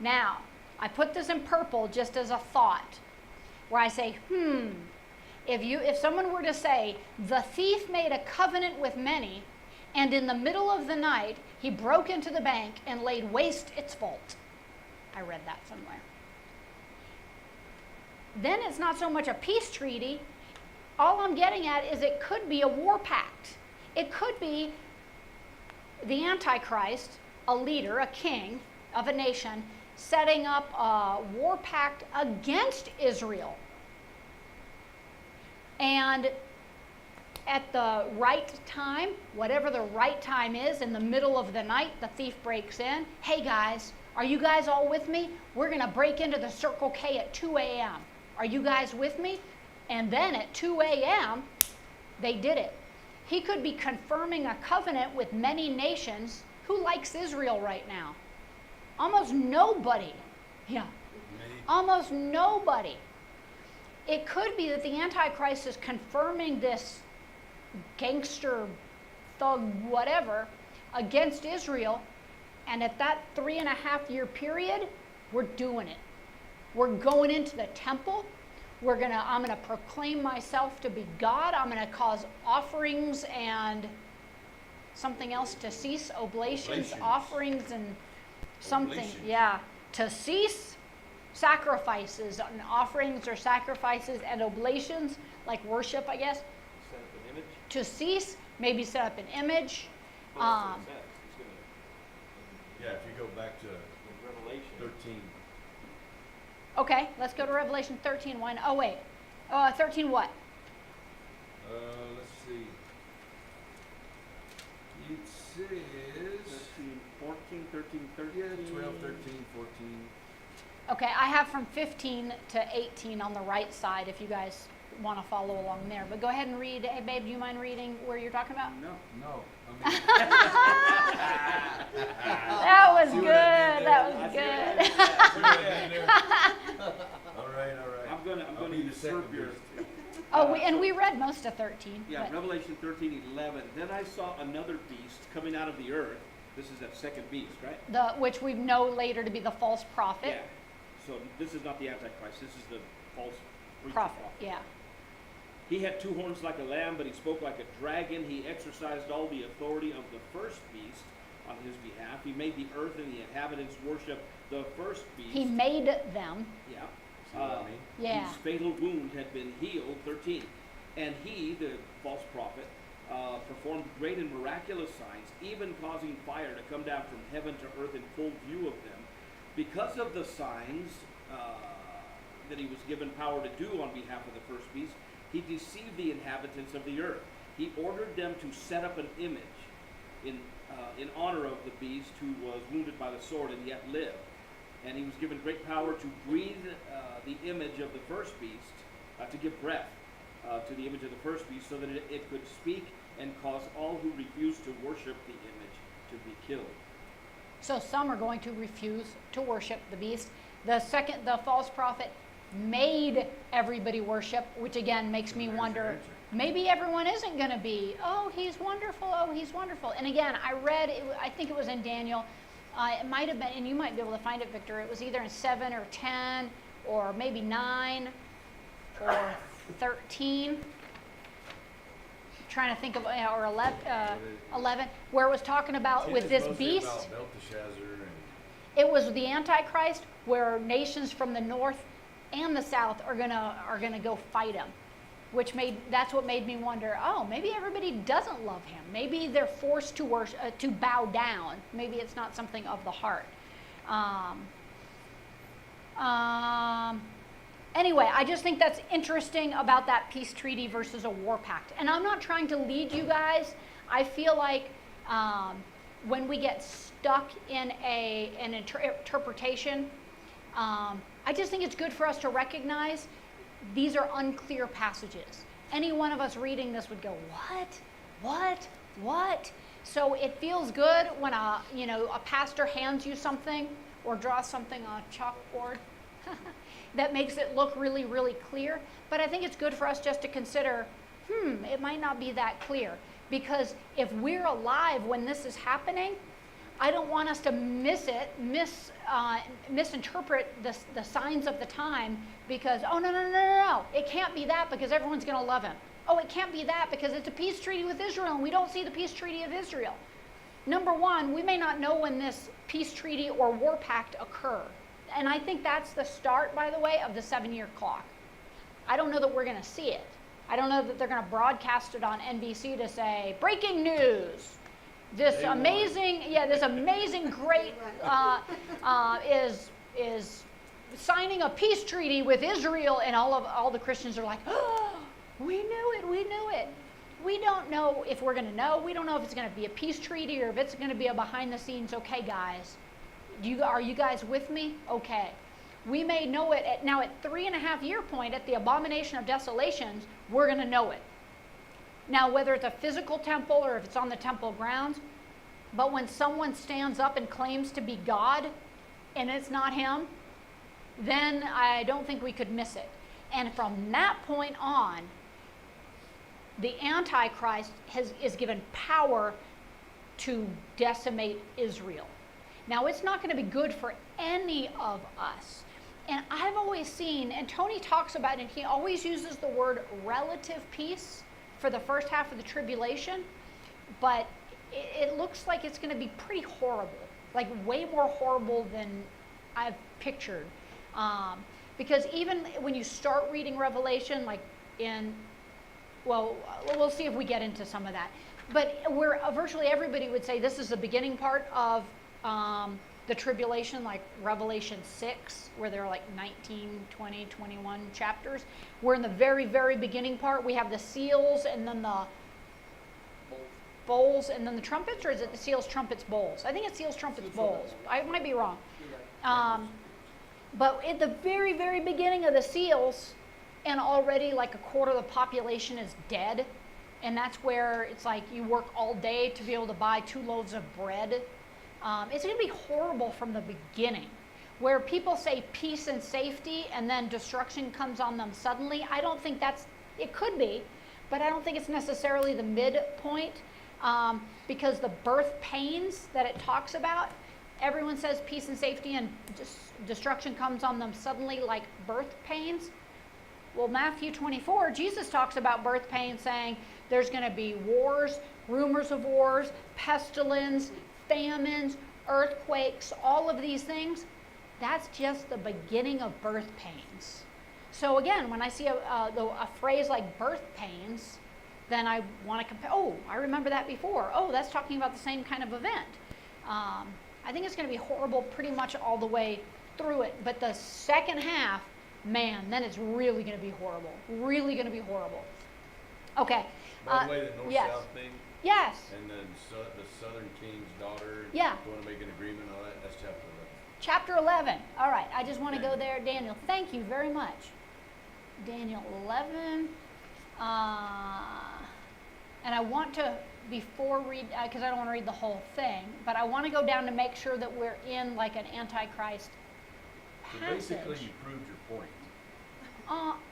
Now, I put this in purple just as a thought, where I say, if someone were to say, the thief made a covenant with many, and in the middle of the night, he broke into the bank and laid waste its vault. I read that somewhere. Then it's not so much a peace treaty. All I'm getting at is it could be a war pact. It could be the Antichrist, a leader, a king of a nation, setting up a war pact against Israel. And at the right time, whatever the right time is, in the middle of the night, the thief breaks in. Hey guys, are you guys all with me? We're going to break into the Circle K at 2 a.m. Are you guys with me? And then at 2 a.m., they did it. He could be confirming a covenant with many nations. Who likes Israel right now? Almost nobody. Yeah. Almost nobody. It could be that the Antichrist is confirming this gangster, thug, whatever, against Israel. And at that 3.5-year period, we're doing it. We're going into the temple. I'm gonna proclaim myself to be God. I'm gonna cause offerings and something else to cease, oblations, offerings and something, Oblations. yeah, to cease sacrifices and offerings or sacrifices and oblations, like worship, I guess. Set up an image. To cease, maybe set up an image. Well, that's what it says. He's Yeah, if you go back to in Revelation. 13, Okay, let's go to Revelation 13. Oh wait, 13 what? let's see. It says 13, 14, 13, 13. Yeah, 12, 13, 14. Okay, I have from 15 to 18 on the right side if you guys want to follow along there. But go ahead and read. Hey, babe, do you mind reading where you're talking about? No. No, I mean. That was See good. what I did there? That I was see what I good. did there. See what I did there? All right. I'm gonna I'll be the usurp second your. beast. Oh, so- we read most of 13. Yeah, but- Revelation 13:11. Then I saw another beast coming out of the earth. This is that second beast, right? which we know later to be the false prophet. Yeah. So this is not the Antichrist. This is the false preacher Prophet, yeah. He had two horns like a lamb, but he spoke like a dragon. He exercised all the authority of the first beast on his behalf. He made the earth and the inhabitants worship the first beast. He made them. Yeah. See what I mean? Yeah. Whose fatal wound had been healed, 13. And he, the false prophet, performed great and miraculous signs, even causing fire to come down from heaven to earth in full view of them. Because of the signs that he was given power to do on behalf of the first beast, he deceived the inhabitants of the earth. He ordered them to set up an image in honor of the beast who was wounded by the sword and yet lived. And he was given great power to breathe the image of the first beast, to give breath to the image of the first beast, so that it could speak and cause all who refuse to worship the image to be killed. So some are going to refuse to worship the beast. The false prophet made everybody worship, which again makes me There's your wonder, answer. maybe everyone isn't going to be, oh, he's wonderful, oh, he's wonderful. And again, I read, I think it was in Daniel, it might have been, and you might be able to find it, Victor, it was either in 7 or 10 or maybe 9 or 13. Trying to think of, or 11, where it was talking about with this beast. About Belteshazzar and It was the Antichrist, where nations from the north and the south are gonna go fight him, that's what made me wonder. Oh, maybe everybody doesn't love him. Maybe they're forced to worship, to bow down. Maybe it's not something of the heart. Anyway, I just think that's interesting about that peace treaty versus a war pact. And I'm not trying to lead you guys. I feel like when we get stuck in an interpretation, I just think it's good for us to recognize these are unclear passages. Any one of us reading this would go, what? So it feels good when a pastor hands you something or draws something on a chalkboard that makes it look really, really clear. But I think it's good for us just to consider, it might not be that clear. Because if we're alive when this is happening, I don't want us to misinterpret the signs of the time because, oh, no, it can't be that because everyone's going to love him. Oh, it can't be that because it's a peace treaty with Israel and we don't see the peace treaty of Israel. Number one, we may not know when this peace treaty or war pact occur. And I think that's the start, by the way, of the 7-year clock. I don't know that we're going to see it. I don't know that they're going to broadcast it on NBC to say, breaking news. This amazing great is signing a peace treaty with Israel, and all the Christians are like, oh, we knew it. We don't know if we're going to know. We don't know if it's going to be a peace treaty or if it's going to be a behind the scenes. Okay, guys, are you guys with me? Okay. We may know it at 3.5-year point at the Abomination of Desolations, we're going to know it. Now, whether it's a physical temple or if it's on the temple grounds, but when someone stands up and claims to be God and it's not him, then I don't think we could miss it. And from that point on, the Antichrist is given power to decimate Israel. Now, it's not going to be good for any of us. And I've always seen, and Tony talks about it, he always uses the word relative peace for the first half of the tribulation, but it looks like it's going to be pretty horrible, like way more horrible than I've pictured. Because even when you start reading Revelation, like we'll see if we get into some of that. But where virtually everybody would say this is the beginning part of the tribulation, like Revelation 6, where there are like 19, 20, 21 chapters. We're in the very, very beginning part. We have the seals and then the bowls and then the trumpets, or is it the seals, trumpets, bowls? I think it's seals, trumpets, bowls. I might be wrong. But at the very, very beginning of the seals, and already like a quarter of the population is dead, and that's where it's like you work all day to be able to buy 2 loaves of bread. It's going to be horrible from the beginning, where people say peace and safety and then destruction comes on them suddenly. I don't think that's, it could be, but I don't think it's necessarily the midpoint, because the birth pains that it talks about, everyone says peace and safety and destruction comes on them suddenly like birth pains. Well, Matthew 24, Jesus talks about birth pains, saying there's going to be wars, rumors of wars, pestilence, famines, earthquakes, all of these things. That's just the beginning of birth pains. So again, when I see a phrase like birth pains, then I want to compare. Oh, I remember that before. Oh, that's talking about the same kind of event. I think it's going to be horrible pretty much all the way through it. But the second half, man, then it's really going to be horrible. Really going to be horrible. Okay. By the way, the yes. north-south thing, Yes. and then the southern king's daughter, Yeah. going to make an agreement on that, that's chapter 11. Chapter 11. All right. I just want to go there. Daniel, thank you very much. Daniel 11. And I want to, before read, because I don't want to read the whole thing, but I want to go down to make sure that we're in like an Antichrist So passage. basically, you proved your point.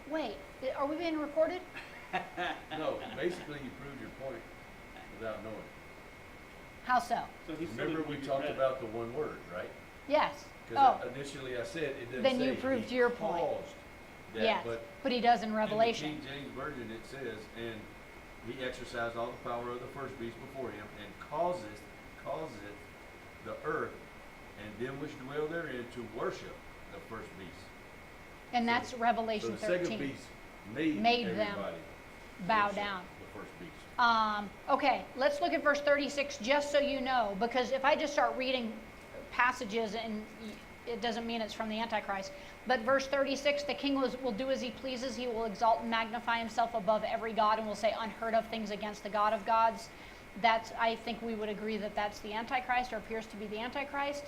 Wait, are we being recorded? No, basically, you proved your point without knowing. How so? So he's Remember, we talked about the one word, right? Yes. Because initially I said, it didn't Then say you proved he your point. caused that, Yes. but But he does in Revelation. in the King James Version it says, and he exercised all the power of the first beast before him, and causeth the earth and them which dwell therein to worship the first beast. And that's Revelation So the 13. second beast made them everybody bow worship down. the first beast. Okay, let's look at verse 36 just so you know, because if I just start reading passages and it doesn't mean it's from the Antichrist. But verse 36, the king will do as he pleases. He will exalt and magnify himself above every god and will say unheard of things against the God of gods. That's, I think we would agree that that's the Antichrist, or appears to be the Antichrist.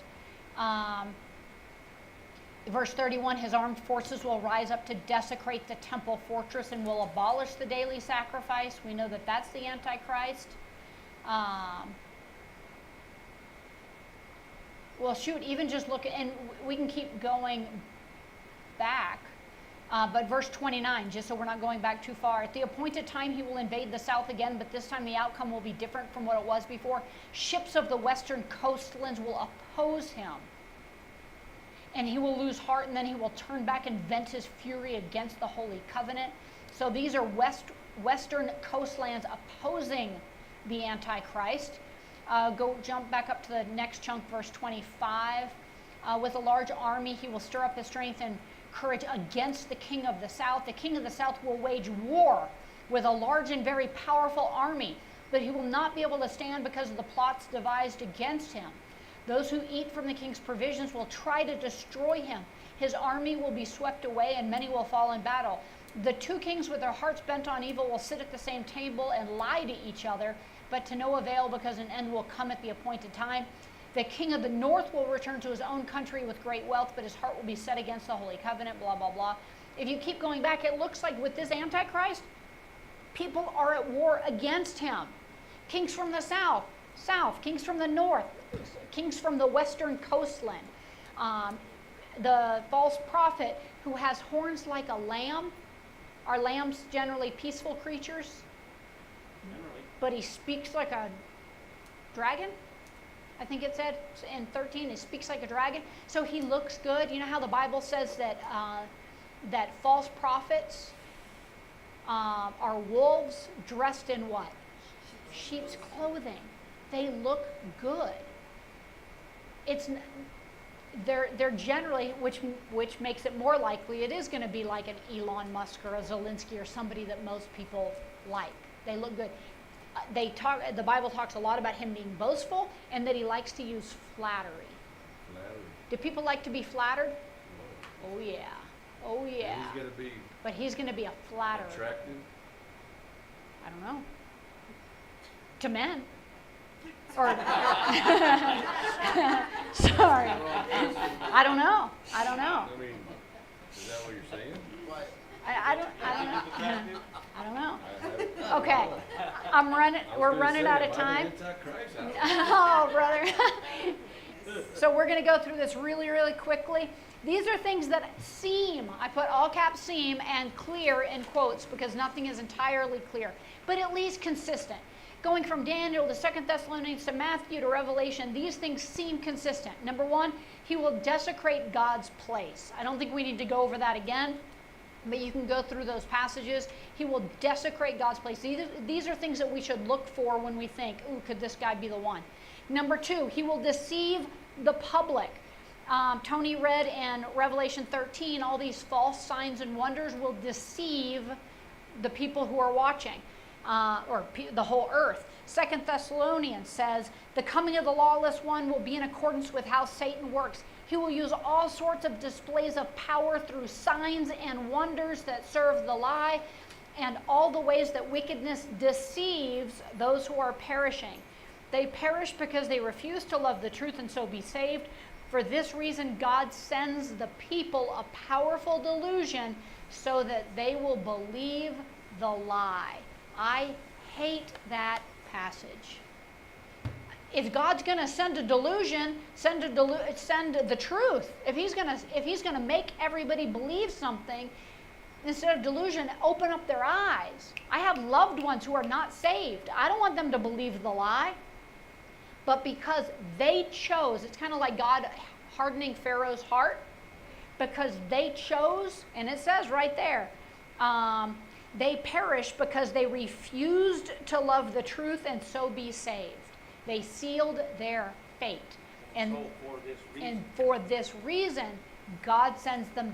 Verse 31, his armed forces will rise up to desecrate the temple fortress and will abolish the daily sacrifice. We know that that's the Antichrist. Well, shoot, even just look, and we can keep going back. But verse 29, just so we're not going back too far. At the appointed time, he will invade the south again, but this time the outcome will be different from what it was before. Ships of the western coastlands will oppose him. And he will lose heart, and then he will turn back and vent his fury against the Holy Covenant. So these are western coastlands opposing the Antichrist. Jump back up to the next chunk, verse 25. With a large army, he will stir up his strength and courage against the king of the south. The king of the south will wage war with a large and very powerful army, but he will not be able to stand because of the plots devised against him. Those who eat from the king's provisions will try to destroy him. His army will be swept away, and many will fall in battle. The two kings with their hearts bent on evil will sit at the same table and lie to each other, but to no avail, because an end will come at the appointed time. The king of the north will return to his own country with great wealth, but his heart will be set against the Holy Covenant, blah, blah, blah. If you keep going back, it looks like with this Antichrist, people are at war against him. Kings from the south, kings from the north, kings from the western coastland. The false prophet who has horns like a lamb. Are lambs generally peaceful creatures? Generally. But he speaks like a dragon. I think it said in 13, he speaks like a dragon. So he looks good. You know how the Bible says that that false prophets are wolves dressed in what? Sheep's clothing. They look good. They're generally, which makes it more likely it is going to be like an Elon Musk or a Zelensky or somebody that most people like. They look good. The Bible talks a lot about him being boastful and that he likes to use flattery. Do people like to be flattered? Oh yeah. Oh yeah. And he's going to be But he's going to be a flatterer. attractive. I don't know. To men. Or Sorry. I don't know. I mean, is that what you're saying? But I don't know. I don't know. I Okay. We're running out of time. Antichrist out there. Oh, brother. So we're going to go through this really, really quickly. These are things that seem, I put all caps seem and clear in quotes because nothing is entirely clear, but at least consistent. Going from Daniel to 2 Thessalonians to Matthew to Revelation, these things seem consistent. Number one, he will desecrate God's place. I don't think we need to go over that again, but you can go through those passages. He will desecrate God's place. These are things that we should look for when we think, ooh, could this guy be the one? Number two, he will deceive the public. Tony read in Revelation 13, all these false signs and wonders will deceive the people who are watching, the whole earth. 2 Thessalonians says, the coming of the lawless one will be in accordance with how Satan works. He will use all sorts of displays of power through signs and wonders that serve the lie, and all the ways that wickedness deceives those who are perishing. They perish because they refuse to love the truth and so be saved. For this reason, God sends the people a powerful delusion so that they will believe the lie. I hate that passage. If God's going to send a delusion, send the truth. If he's going to make everybody believe something, instead of delusion, open up their eyes. I have loved ones who are not saved. I don't want them to believe the lie. But because they chose, it's kind of like God hardening Pharaoh's heart, because they chose, and it says right there, they perish because they refused to love the truth and so be saved. They sealed their fate. And for this reason, God sends them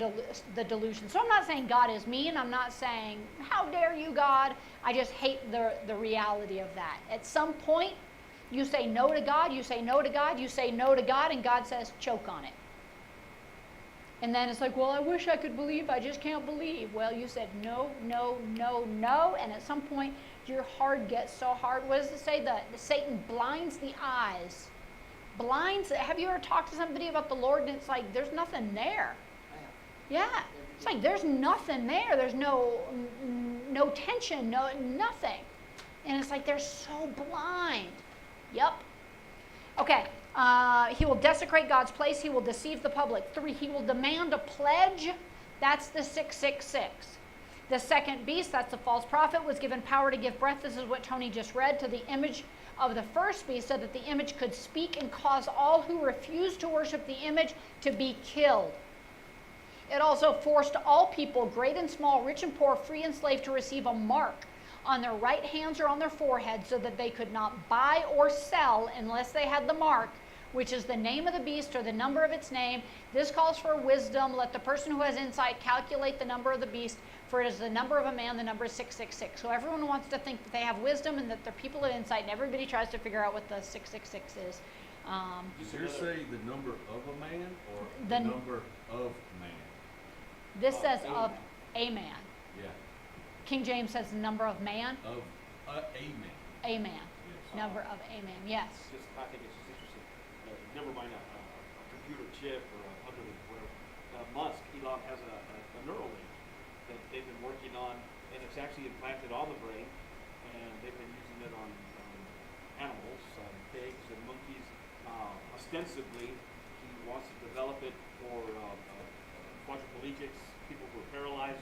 the delusion. So I'm not saying God is mean. I'm not saying, how dare you, God? I just hate the reality of that. At some point, you say no to God, you say no to God, you say no to God, and God says, choke on it. And then it's like, well, I wish I could believe, I just can't believe. Well, you said no, no, no, no, and at some point, your heart gets so hard. What does it say? That Satan blinds the eyes. Have you ever talked to somebody about the Lord, and it's like, there's nothing there. Yeah. It's like, there's nothing there. There's no tension, nothing. And it's like, they're so blind. Yep. Okay. He will desecrate God's place. He will deceive the public. 3, he will demand a pledge. That's the 666. The second beast, that's the false prophet, was given power to give breath. This is what Tony just read, to the image of the first beast, so that the image could speak and cause all who refused to worship the image to be killed. It also forced all people, great and small, rich and poor, free and slave, to receive a mark on their right hands or on their foreheads, so that they could not buy or sell unless they had the mark, which is the name of the beast or the number of its name. This calls for wisdom. Let the person who has insight calculate the number of the beast, for it is the number of a man, the number is 666. So everyone wants to think that they have wisdom and that they're people of insight, and everybody tries to figure out what the 666 is. Does yours say the number of a man or the The- number of man? This Oh, says a of man. a man. Yeah, King James says the number of man, of a man. a man. Yes. Number of a man, yes. I think it's just interesting. Never mind a computer chip or a algorithm, whatever. Musk, Elon has a neural link that they've been working on, and it's actually implanted on the brain, and they've been using it on animals, pigs and monkeys. Ostensibly, he wants to develop it for quadriplegics, people who are paralyzed,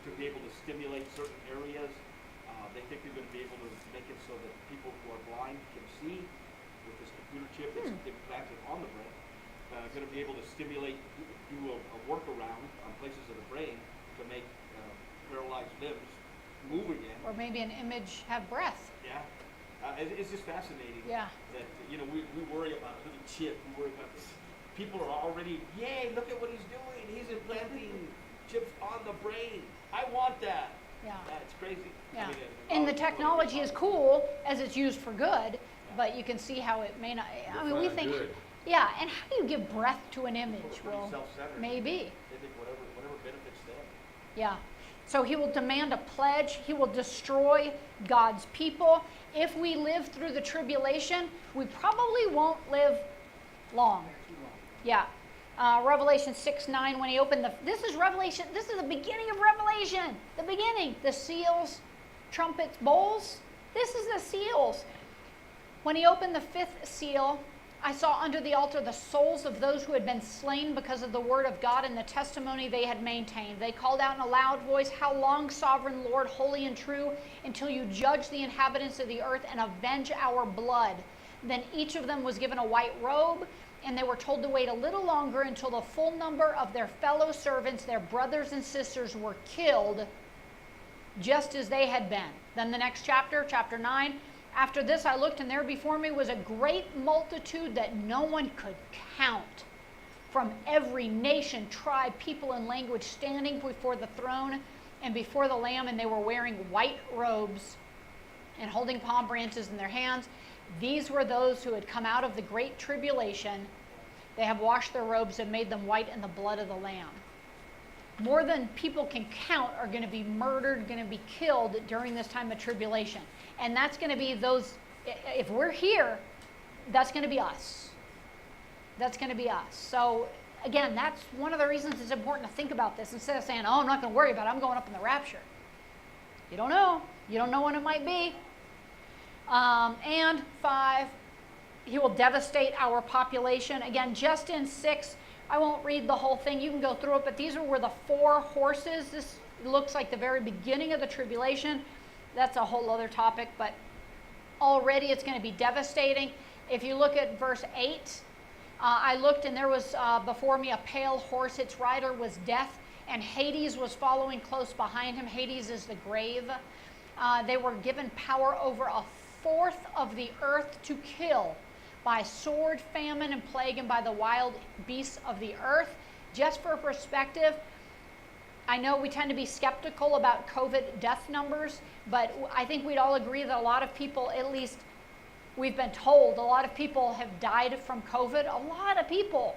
to be able to stimulate certain areas. They think they're going to be able to make it so that people who are blind can see with this computer chip that's implanted on the brain. Going to be able to stimulate, do a workaround on places of the brain to make paralyzed limbs move again. Or maybe an image have breath. Yeah. It's just fascinating. Yeah. That, we worry about a little chip. We worry about this. People are already, yay, look at what he's doing. He's implanting chips on the brain. I want that. Yeah. It's crazy. Yeah. I mean, And the technology is cool as it's used for good, but you can see how it may not. I mean, we Define think, good. yeah, and how do you give breath to an image? People are Well, pretty self-centered. maybe. They think whatever benefits them. Yeah. So he will demand a pledge. He will destroy God's people. If we live through the tribulation, we probably won't live long. Yeah. Revelation 6:9, when he opened this is Revelation, this is the beginning of Revelation. The beginning. The seals, trumpets, bowls. This is the seals. When he opened the fifth seal, I saw under the altar the souls of those who had been slain because of the word of God and the testimony they had maintained. They called out in a loud voice, "How long, sovereign Lord, holy and true, until you judge the inhabitants of the earth and avenge our blood?" Then each of them was given a white robe, and they were told to wait a little longer until the full number of their fellow servants, their brothers and sisters, were killed just as they had been. Then the next chapter, chapter 9, after this I looked, and there before me was a great multitude that no one could count, from every nation, tribe, people, and language, standing before the throne and before the Lamb, and they were wearing white robes and holding palm branches in their hands. These were those who had come out of the great tribulation. They have washed their robes and made them white in the blood of the Lamb. More than people can count are going to be murdered, going to be killed during this time of tribulation. And that's going to be those, if we're here, that's going to be us. That's going to be us. So again, that's one of the reasons it's important to think about this instead of saying, "Oh, I'm not going to worry about it, I'm going up in the rapture." You don't know. You don't know when it might be. And 5, he will devastate our population. Again, just in 6, I won't read the whole thing. You can go through it, but these were the 4 horses. This looks like the very beginning of the tribulation. That's a whole other topic, but already it's going to be devastating. If you look at verse 8, I looked, and there was before me a pale horse. Its rider was Death, and Hades was following close behind him. Hades is the grave. They were given power over a fourth of the earth to kill, by sword, famine, and plague, and by the wild beasts of the earth. Just for perspective, I know we tend to be skeptical about COVID death numbers, but I think we'd all agree that a lot of people, at least we've been told, a lot of people have died from COVID. A lot of people.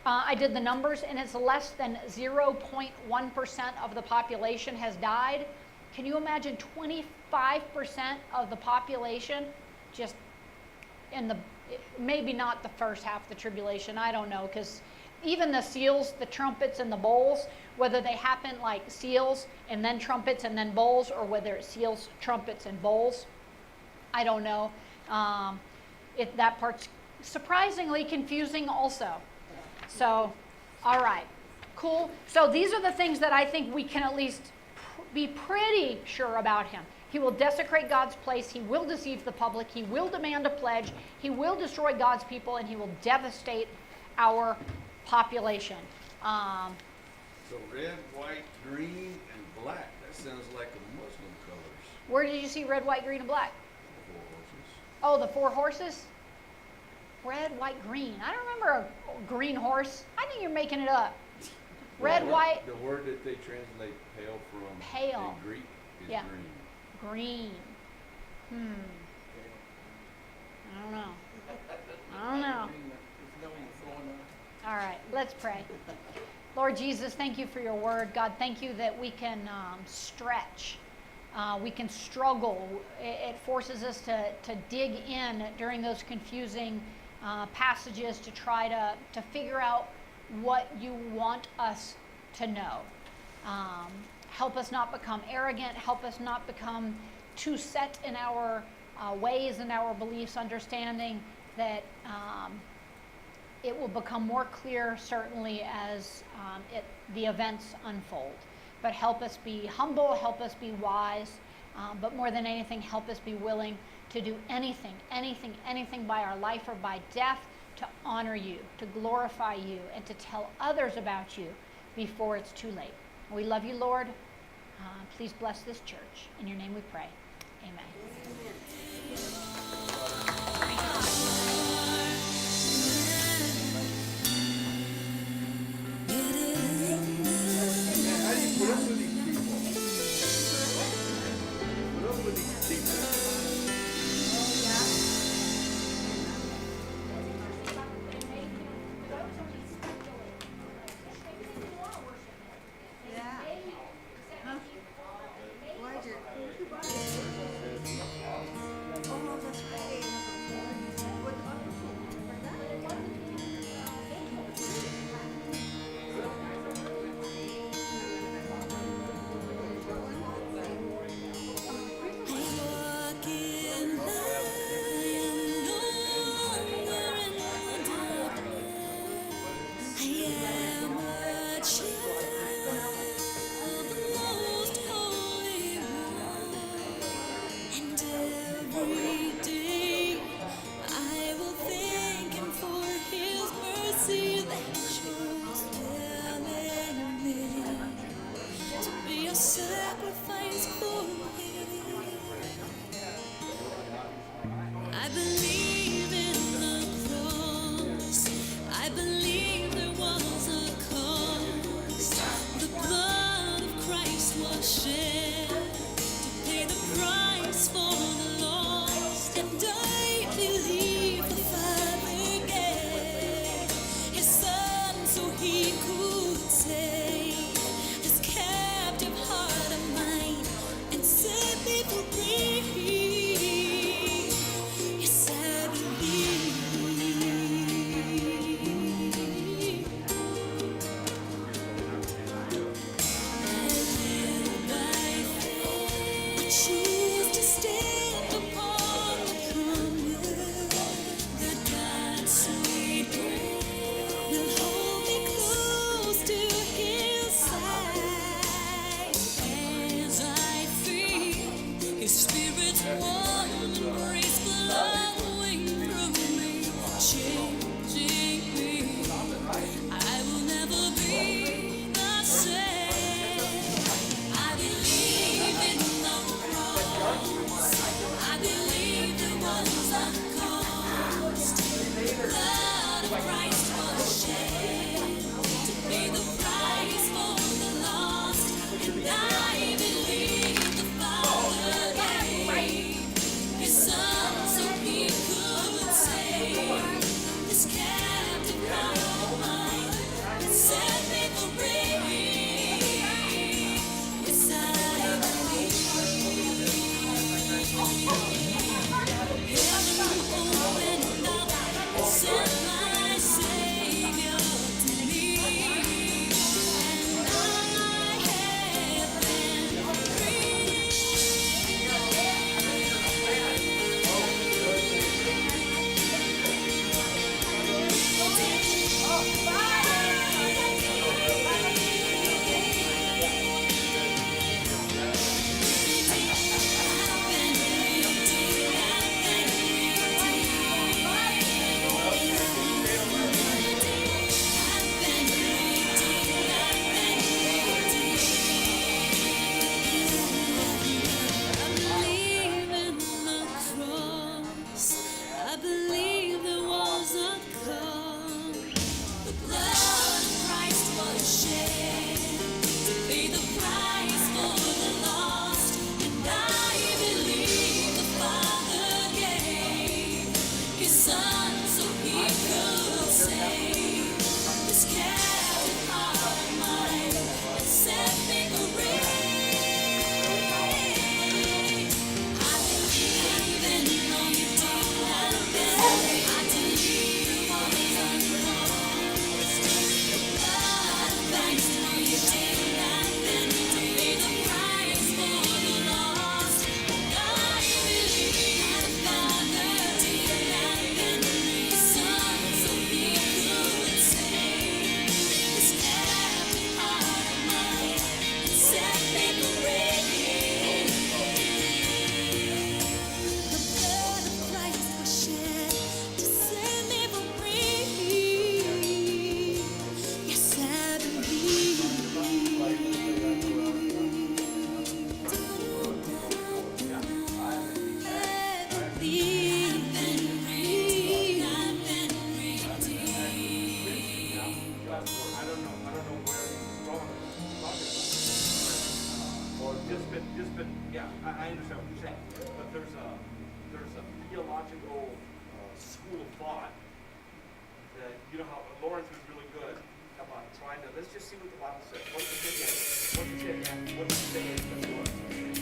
I did the numbers, and it's less than 0.1% of the population has died. Can you imagine 25% of the population just in the, maybe not the first half of the tribulation, I don't know, because even the seals, the trumpets, and the bowls, whether they happen like seals and then trumpets and then bowls, or whether it's seals, trumpets, and bowls, I don't know. That part's surprisingly confusing also. So, all right, cool. So these are the things that I think we can at least be pretty sure about him. He will desecrate God's place. He will deceive the public. He will demand a pledge. He will destroy God's people, and he will devastate our population. So red, white, green, and black. That sounds like a Muslim colors. Where did you see red, white, green, and black? 4 horses. Oh, the 4 horses? Red, white, green. I don't remember a green horse. I think you're making it up. Red, white. The word that they translate pale from Pale. in Greek is Yeah. green. Green. I don't know. I don't know. All right, let's pray. Lord Jesus, thank you for your word. God, thank you that we can stretch. We can struggle. It forces us to dig in during those confusing passages to try to figure out what you want us to know. Help us not become arrogant. Help us not become too set in our ways and our beliefs, understanding that it will become more clear, certainly, as the events unfold. But help us be humble, help us be wise, but more than anything, help us be willing to do anything by our life or by death to honor you, to glorify you, and to tell others about you before it's too late. We love you, Lord. Please bless this church. In your name we pray. Amen. How do you put up with these people? Put up with these people. Why'd you? changing me. I will never be the same. I believe in the cross. I believe there was a cost. Blood of Christ was shed to pay the price for the lost. And I believe the Father gave His Son so He could save this captive heart of mine and set me free. Yes, I believe. Heaven opened up and sent my Savior to me, and I have been free. I believe in the cross. I believe there was a cause. The blood of Christ was shed to pay the price for the lost. And I believe the Father gave His Son so He could save this captive heart of mine and set me free. I believe in the eternal death. I believe the was unlost. The blood of Christ was shed to pay the price for the lost. And I believe the Father did His Son so He could save this captive heart of mine and set me free. The blood of Christ was shed to set me free. Yes, I believe. I've been free. I've been redeemed. I don't know where he's going or just been, yeah, I understand what you're saying, but there's a theological school of thought that, you know how Lawrence was really good about trying to, let's just see what the Bible says. What's the thing is? What's the thing is? What's the thing is? That's what. And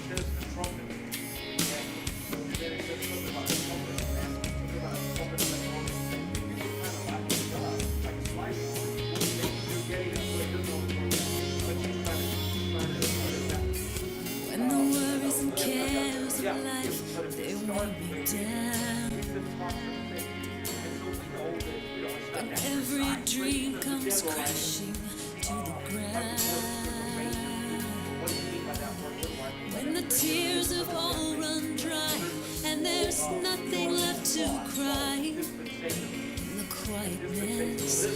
there's the trumpet. And then it says something about the trumpet. And something about the trumpet and the trumpet. It's kind of like a slice. You're getting it, so it doesn't know the trumpet. But you're trying to understand. When the worries and cares of life, they weigh me down. When every dream comes crashing to the ground. When the tears have all run dry and there's nothing left to cry. In the quietness,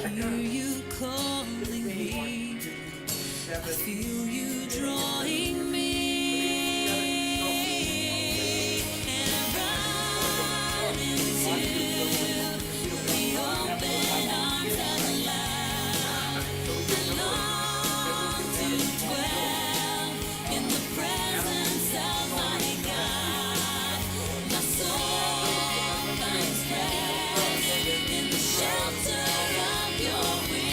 I hear you calling me. I feel you drawing me. And I run into the open arms of love. I long to dwell in the presence of my God. My soul finds rest in the shelter of your wings.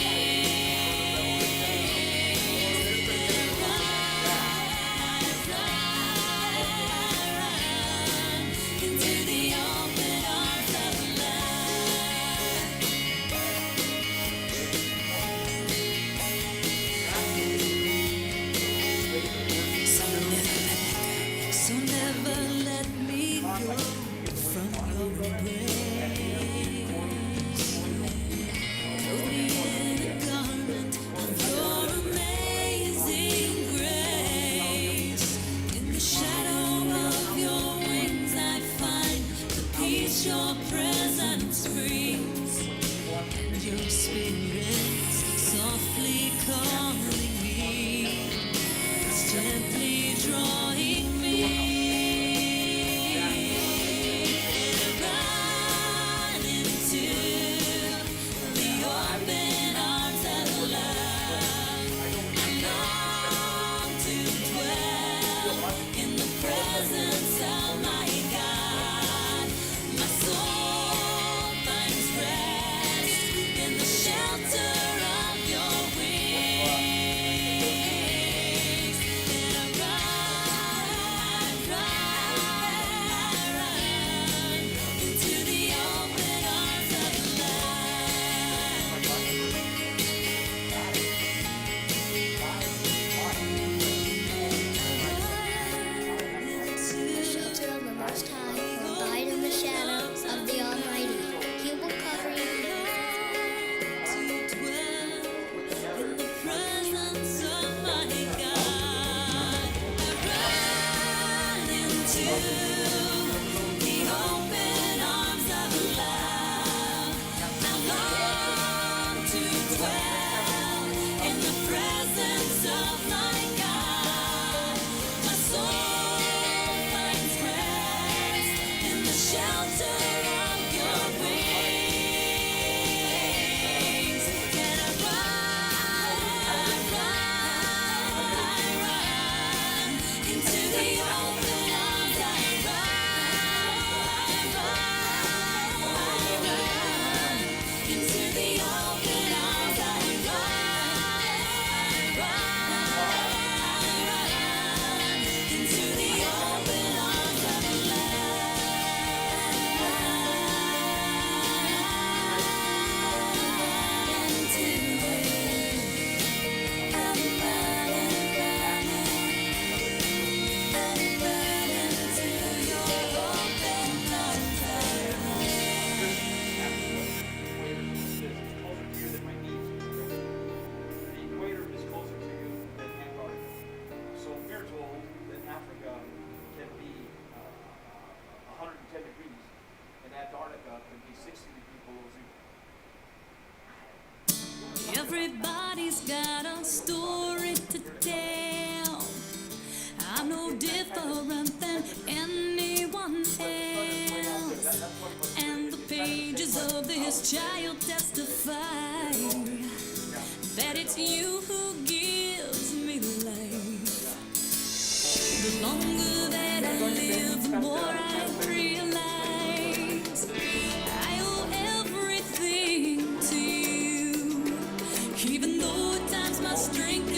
spirits softly calling me, gently drawing me. Run into the open arms of love. I long to dwell in the presence of my God. My soul finds rest in the shelter of your wings. And I run into the open arms of love. The shelter of the Most High will abide in the shadow of the Almighty. He will cover you. To dwell in the presence of my God. I run into the open arms of love. I long to dwell in the presence of my God. My soul finds rest in the shelter of your wings. And I run into the open arms. I run into the open arms. Into the open arms of The equator is closer to you than Antarctica. So we're told that Africa can be 110 degrees, and Antarctica can be 60 degrees below zero. Everybody's got a story to tell. I'm no different than anyone else. And the pages of this child testify that it's you who gives me life. The longer that I live, the more I realize I owe everything to you. Even though at times my strength